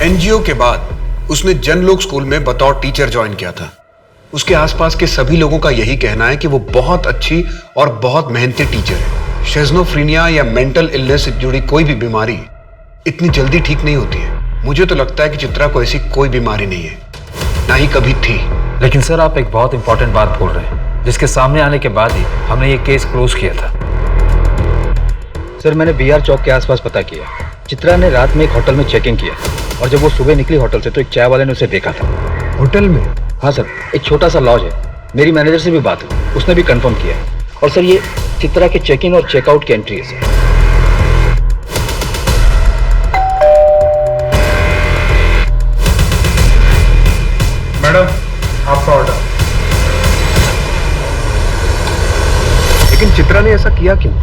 एनजीओ के बाद उसने जनलोक स्कूल में बतौर टीचर ज्वाइन किया था। उसके आसपास के सभी लोगों का यही कहना है कि वो बहुत अच्छी और बहुत मेहनती टीचर है। शिज़ोफ्रेनिया या मेंटल इलनेस से जुड़ी कोई भी बीमारी इतनी जल्दी ठीक नहीं होती है। मुझे तो लगता है कि चित्रा को ऐसी कोई बीमारी नहीं है, ना ही कभी थी। लेकिन सर आप एक बहुत इंपॉर्टेंट बात भूल रहे हैं, जिसके सामने आने के बाद ही हमने ये केस क्लोज किया था। सर मैंने बीआर चौक के आसपास पता किया। चित्रा ने रात में एक होटल में चेकिंग किया और जब वो सुबह निकली होटल से तो एक चाय वाले ने उसे देखा था। होटल में? हाँ सर, एक छोटा सा लॉज है। मेरी मैनेजर से भी बात हुई, उसने भी कंफर्म किया। और सर ये चित्रा के चेक इन और चेकआउट की एंट्री है सर। मैडम आपका ऑर्डर। लेकिन चित्रा ने ऐसा किया क्यों?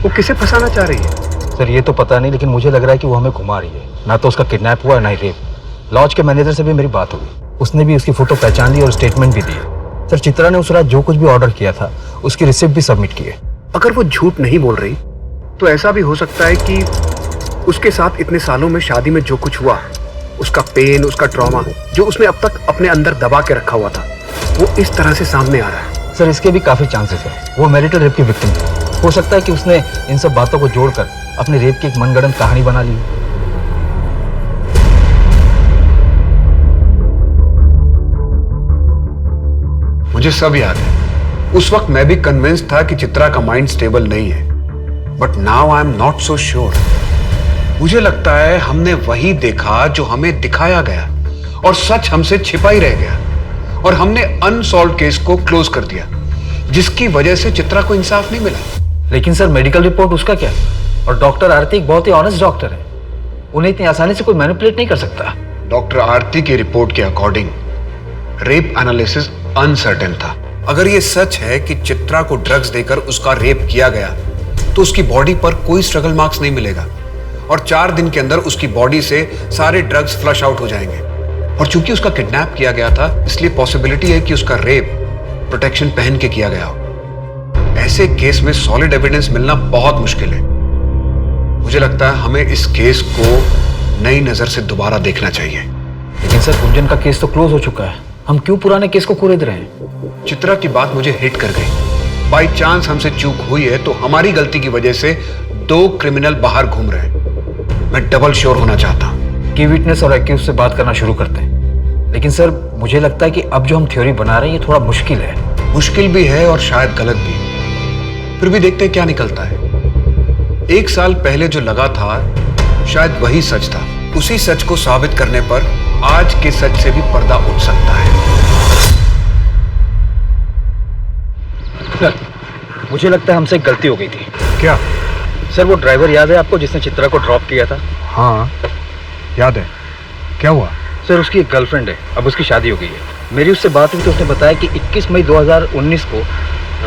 वो किसे फंसाना चाह रही है? सर ये तो पता नहीं, लेकिन मुझे लग रहा है कि वो हमें घुमा रही है। ना तो उसका किडनैप हुआ ना ही रेप। लॉज के मैनेजर से भी मेरी बात हुई, उसने भी उसकी फोटो पहचान ली और स्टेटमेंट भी दी। सर चित्रा ने उस रात जो कुछ भी ऑर्डर किया था उसकी रिसिप्ट भी सबमिट की है। अगर वो झूठ नहीं बोल रही तो ऐसा भी हो सकता है कि उसके साथ इतने सालों में शादी में जो कुछ हुआ, उसका पेन, उसका ट्रॉमा जो उसने अब तक अपने अंदर दबा के रखा हुआ था, वो इस तरह से सामने आ रहा है। सर इसके भी काफी चांसेस है। वो मैरिटल रेप की विक्टिम थी। हो सकता है कि उसने इन सब बातों को जोड़कर अपने रेप की एक मनगढ़ंत कहानी बना ली। मुझे सब याद है। उस वक्त मैं भी कन्विंस था कि चित्रा का माइंड स्टेबल नहीं है, but now I am not so sure. मुझे लगता है हमने वही देखा जो हमें दिखाया गया और सच हमसे छिपा ही रह गया और हमने अनसॉल्व्ड केस को क्लोज कर दिया, जिसकी वजह से चित्रा को इंसाफ नहीं मिला। लेकिन सर मेडिकल रिपोर्ट उसका क्या? और डॉक्टर आरती एक बहुत ही ऑनेस्ट डॉक्टर है, उन्हें इतनी आसानी से कोई मैनिपुलेट नहीं कर सकता। डॉक्टर आरती की रिपोर्ट के अकॉर्डिंग रेप एनालिसिस अनसर्टेन था। अगर यह सच है कि चित्रा को ड्रग्स देकर उसका रेप किया गया तो उसकी बॉडी पर कोई स्ट्रगल मार्क्स नहीं मिलेगा और 4 दिन के अंदर उसकी बॉडी से सारे ड्रग्स फ्लश आउट हो जाएंगे। और चूंकि उसका किडनैप किया गया था इसलिए पॉसिबिलिटी है कि उसका रेप प्रोटेक्शन पहन के किया गया हो। ऐसे केस में सॉलिड एविडेंस मिलना बहुत मुश्किल है। मुझे लगता है हमें इस केस को नई नजर से दोबारा देखना चाहिए। लेकिन सर गुंजन का केस तो क्लोज हो चुका है, हम क्यों पुराने केस को कुरेद रहे हैं? चित्रा की बात मुझे हिट कर गई। बाई चांस हमसे चूक हुई है तो हमारी गलती की वजह से 2 क्रिमिनल बाहर घूम रहे हैं। मैं डबल श्योर होना चाहता हूं। की विटनेस और एक्यूज से बात करना शुरू करते हैं। लेकिन सर मुझे लगता है कि अब जो हम थ्योरी बना रहे हैं ये थोड़ा मुश्किल है। मुश्किल भी है और शायद गलत भी। फिर भी देखते हैं क्या निकलता है। 1 साल पहले जो लगा था शायद वही सच था। उसी सच को साबित करने पर आज के सच से भी पर्दा उठ सकता है। सर मुझे लगता है हमसे गलती हो गई थी। क्या? सर वो ड्राइवर याद है आपको जिसने चित्रा को ड्रॉप किया था? हाँ याद है। क्या हुआ? सर उसकी एक गर्लफ्रेंड है, अब उसकी शादी हो गई है। मेरी उससे बात हुई तो उसने बताया कि 21 मई 2019 को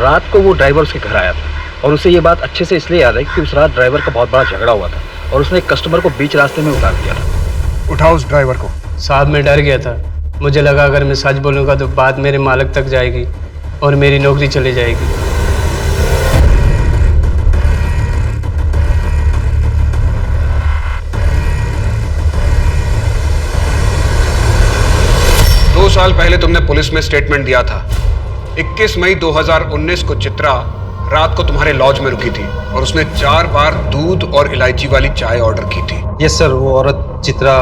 रात को वो ड्राइवर उसके घर आया था और उसे ये बात अच्छे से इसलिए याद है कि उस रात ड्राइवर का बहुत बड़ा झगड़ा हुआ था और उसने एक कस्टमर को बीच रास्ते में उतार दिया था। उठाओ उस ड्राइवर को। साहब मैं डर गया था, मुझे लगा अगर मैं सच बोलूँगा तो बात मेरे मालिक तक जाएगी और मेरी नौकरी चली जाएगी। दो साल पहले तुमने पुलिस में स्टेटमेंट दिया था। 21 मई 2019 को चित्रा रात को तुम्हारे लॉज में रुकी थी और उसने 4 बार दूध और इलायची वाली चाय ऑर्डर की थी। यस सर, वो औरत चित्रा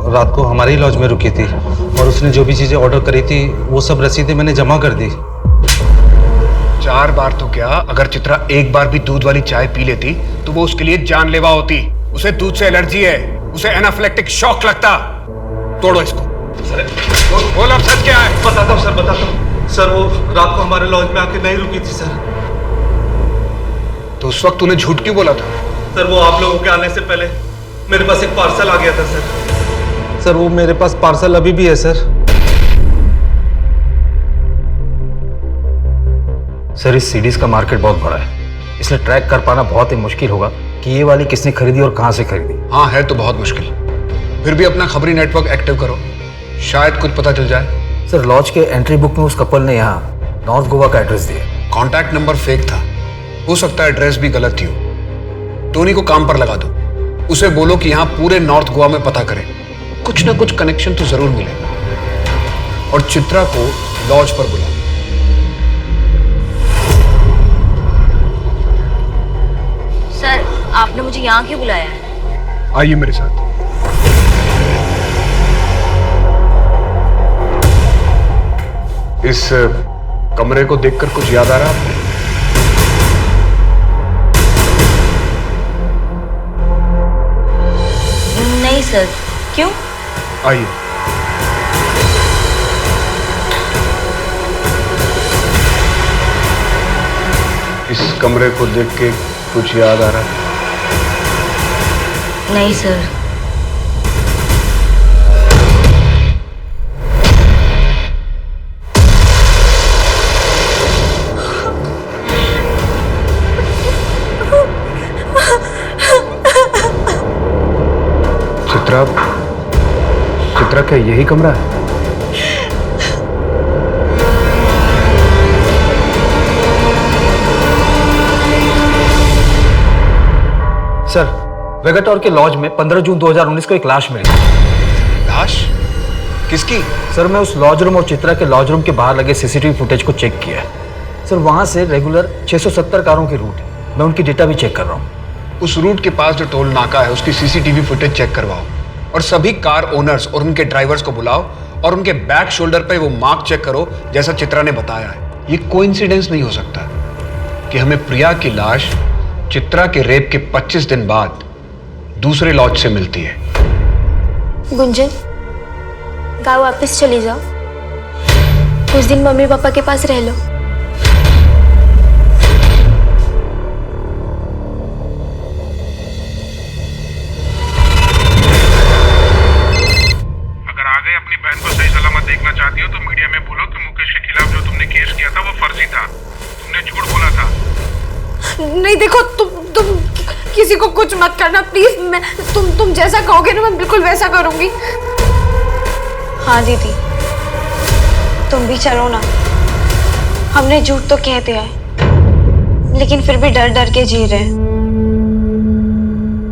रात को हमारे ही लॉज में रुकी थी और उसने जो भी चीजें ऑर्डर करी थी वो सब रसीदें मैंने जमा कर दी। 4 बार तो क्या, अगर चित्रा एक बार भी दूध वाली चाय पी लेती तो वो उसके लिए जानलेवा होती। उसे दूध से एलर्जी है, उसे एनाफिलेक्टिक शॉक लगता। तोड़ो इसको। बोल अब सच क्या है? बताता हूँ सर, बताता हूँ सर। वो रात को हमारे लॉज में आके नहीं रुकी थी सर। तो उस वक्त तूने झूठ क्यों बोला था? सर वो आप लोगों के आने से पहले मेरे पास एक पार्सल आ गया था सर। सर वो मेरे पास पार्सल अभी भी है सर। सर इस सीडीज का मार्केट बहुत बड़ा है, इसलिए ट्रैक कर पाना बहुत ही मुश्किल होगा कि ये वाली किसने खरीदी और कहां से खरीदी। हाँ है तो बहुत मुश्किल, फिर भी अपना खबरी नेटवर्क एक्टिव करो, शायद कुछ पता चल जाए। सर लॉज के एंट्री बुक में उस कपल ने यहाँ नॉर्थ गोवा का एड्रेस दिया। कॉन्टैक्ट नंबर फेक था, हो सकता है एड्रेस भी गलत ही हो। टोनी को काम पर लगा दो, उसे बोलो कि यहाँ पूरे नॉर्थ गोवा में पता करें, कुछ ना कुछ कनेक्शन तो जरूर मिलेगा। और चित्रा को लॉज पर बुलाओ। सर आपने मुझे यहाँ क्यों बुलाया है? आइए मेरे साथ। इस कमरे को देखकर कुछ याद आ रहा है? नहीं सर, क्यों? आइए। इस कमरे को देख के कुछ याद आ रहा है? नहीं सर। चित्रा क्या यही कमरा है? सर वेगेटोर के लॉज में 15 जून 2019 को एक लाश मिली। लाश? किसकी? सर मैं उस लॉज रूम और चित्रा के लॉज रूम के बाहर लगे सीसीटीवी फुटेज को चेक किया है। सर वहां से रेगुलर 670 कारों की रूट है, मैं उनकी डेटा भी चेक कर रहा हूँ। उस रूट के पास जो टोल नाका है उसकी सीसीटीवी फुटेज चेक करवाओ और सभी कार ओनर्स और उनके ड्राइवर्स को बुलाओ और उनके बैक शोल्डर पे वो मार्क चेक करो जैसा चित्रा ने बताया है। ये कोइंसिडेंस नहीं हो सकता कि हमें प्रिया की लाश चित्रा के रेप के 25 दिन बाद दूसरे लॉज से मिलती है। गुंजन गाँव वापस चली जाओ, कुछ दिन मम्मी पापा के पास रह लो। देखना चाहती हो तो मीडिया में बोलो कि मुकेश के खिलाफ जो तुमने केस किया था वो फर्जी था, तुमने झूठ बोला था। नहीं देखो, तुम किसी को कुछ मत करना प्लीज। मैं तुम जैसा कहोगे ना मैं बिल्कुल वैसा करूंगी। हाँ दीदी तुम भी चलो ना, हमने झूठ तो कह दिया है लेकिन फिर भी डर डर के जी रहे हैं।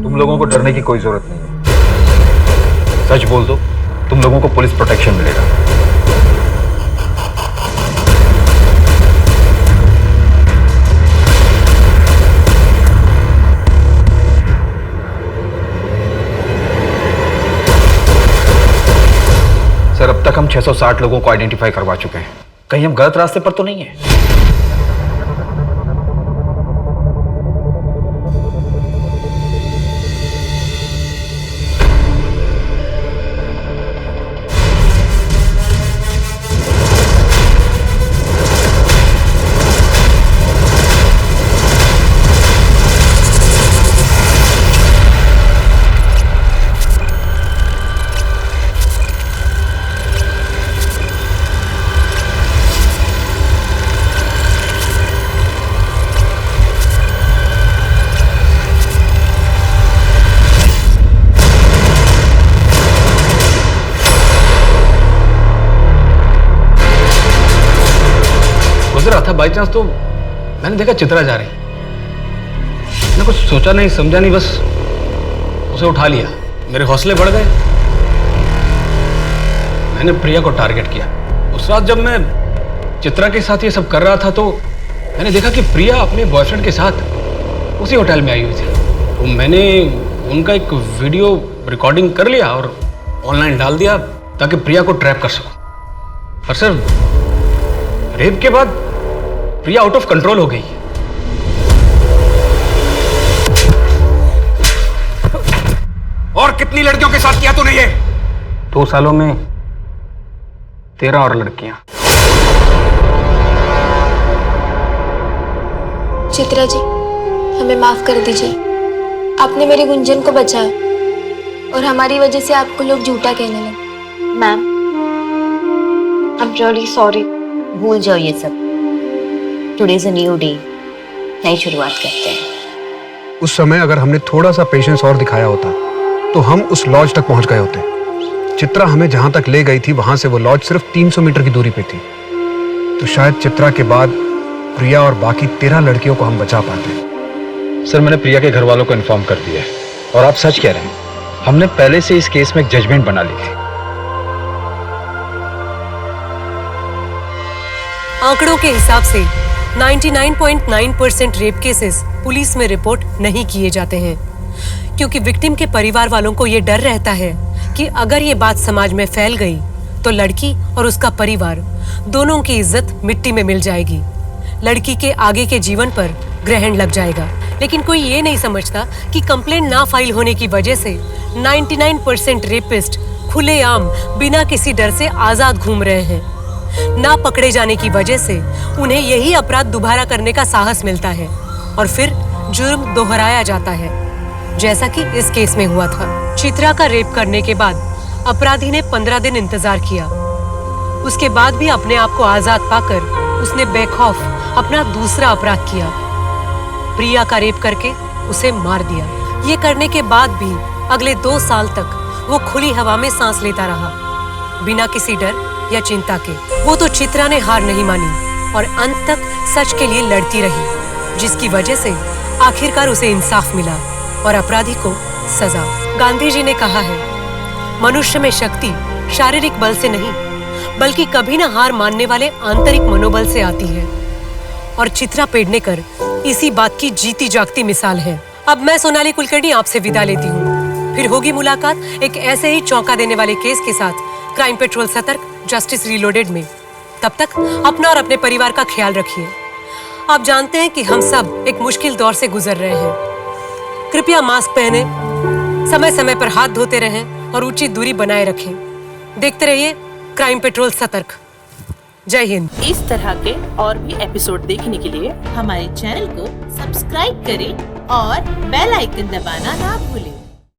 तुम लोगों को डरने की कोई जरूरत नहीं है, सच बोल दो, तुम लोगों को पुलिस प्रोटेक्शन मिलेगा। सर अब तक हम 660 लोगों को आइडेंटिफाई करवा चुके हैं, कहीं हम गलत रास्ते पर तो नहीं है? रहा था बाई चांस तो मैंने देखा चित्रा जा रही। मैंने कुछ सोचा नहीं समझा नहीं, बस उसे उठा लिया। मेरे हौसले बढ़ गए। मैंने प्रिया को टारगेट किया। उस रात जब मैं चित्रा के साथ ये सब कर रहा था तो मैंने देखा कि प्रिया अपने बॉयफ्रेंड के साथ उसी होटल में आई हुई थी। तो मैंने उनका एक वीडियो रिकॉर्डिंग कर लिया और ऑनलाइन डाल दिया ताकि प्रिया को ट्रैप कर सकूं। पर सर, रेप के बाद प्रिया आउट ऑफ कंट्रोल हो गई। और कितनी लड़कियों के साथ किया तूने ये? 2 सालों में 13 और लड़कियां। चित्रा जी, हमें माफ कर दीजिए। आपने मेरी गुंजन को बचाया और हमारी वजह से आपको लोग झूठा कहने लगे। Ma'am, I am really sorry. भूल जाओ ये सब। Today is a new day, नई शुरुआत करते हैं। उस समय अगर हमने थोड़ा सा पेशेंस और दिखाया होता तो हम उस लॉज तक पहुंच गए होते। चित्रा हमें जहां तक ले गई थी वहां से वो लॉज सिर्फ 300 मीटर की दूरी पे थी। तो शायद चित्रा के बाद प्रिया और बाकी 13 लड़कियों को हम बचा पाते। सर, मैंने प्रिया के घर वालों को इन्फॉर्म कर दिया है और आप सच कह रहे हैं। हमने पहले से इस केस में एक जजमेंट बना ली थी। आंकड़ों के हिसाब से 99.9% रेप केसेस पुलिस में रिपोर्ट नहीं किए जाते हैं, क्योंकि विक्टिम के परिवार वालों को ये डर रहता है कि अगर ये बात समाज में फैल गई तो लड़की और उसका परिवार दोनों की इज्जत मिट्टी में मिल जाएगी। लड़की के आगे के जीवन पर ग्रहण लग जाएगा। लेकिन कोई ये नहीं समझता कि कंप्लेंट ना फाइल होने की वजह से 99% रेपिस्ट खुलेआम बिना किसी डर से आजाद घूम रहे हैं। ना पकड़े जाने की वजह से उन्हें यही अपराध दोबारा करने का साहस मिलता है और फिर जुर्म दोहराया जाता है, जैसा कि इस केस में हुआ था। चित्रा का रेप करने के बाद अपराधी ने 15 दिन इंतजार किया। उसके बाद भी अपने आप को आजाद पाकर उसने बेखौफ अपना दूसरा अपराध किया, प्रिया का रेप करके उसे मार दिया। ये करने के बाद भी अगले 2 साल तक वो खुली हवा में सांस लेता रहा, बिना किसी डर या चिंता के। वो तो चित्रा ने हार नहीं मानी और अंत तक सच के लिए लड़ती रही, जिसकी वजह से आखिरकार उसे इंसाफ मिला और अपराधी को सजा। गांधी जी ने कहा है, मनुष्य में शक्ति शारीरिक बल से नहीं बल्कि कभी न हार मानने वाले आंतरिक मनोबल से आती है। और चित्रा पेडनेकर इसी बात की जीती जागती मिसाल है। अब मैं सोनाली कुलकर्णी आपसे विदा लेती हूँ। फिर होगी मुलाकात एक ऐसे ही चौंका देने वाले केस के साथ क्राइम पेट्रोल सतर्क, जस्टिस रीलोडेड में। तब तक अपना और अपने परिवार का ख्याल रखिए। आप जानते हैं कि हम सब एक मुश्किल दौर से गुजर रहे हैं। कृपया मास्क पहने, समय समय पर हाथ धोते रहें और उचित दूरी बनाए रखें। देखते रहिए क्राइम पेट्रोल सतर्क। जय हिंद। इस तरह के और भी एपिसोड देखने के लिए हमारे चैनल को सब्सक्राइब करें और बेल आइकन दबाना ना भूलें।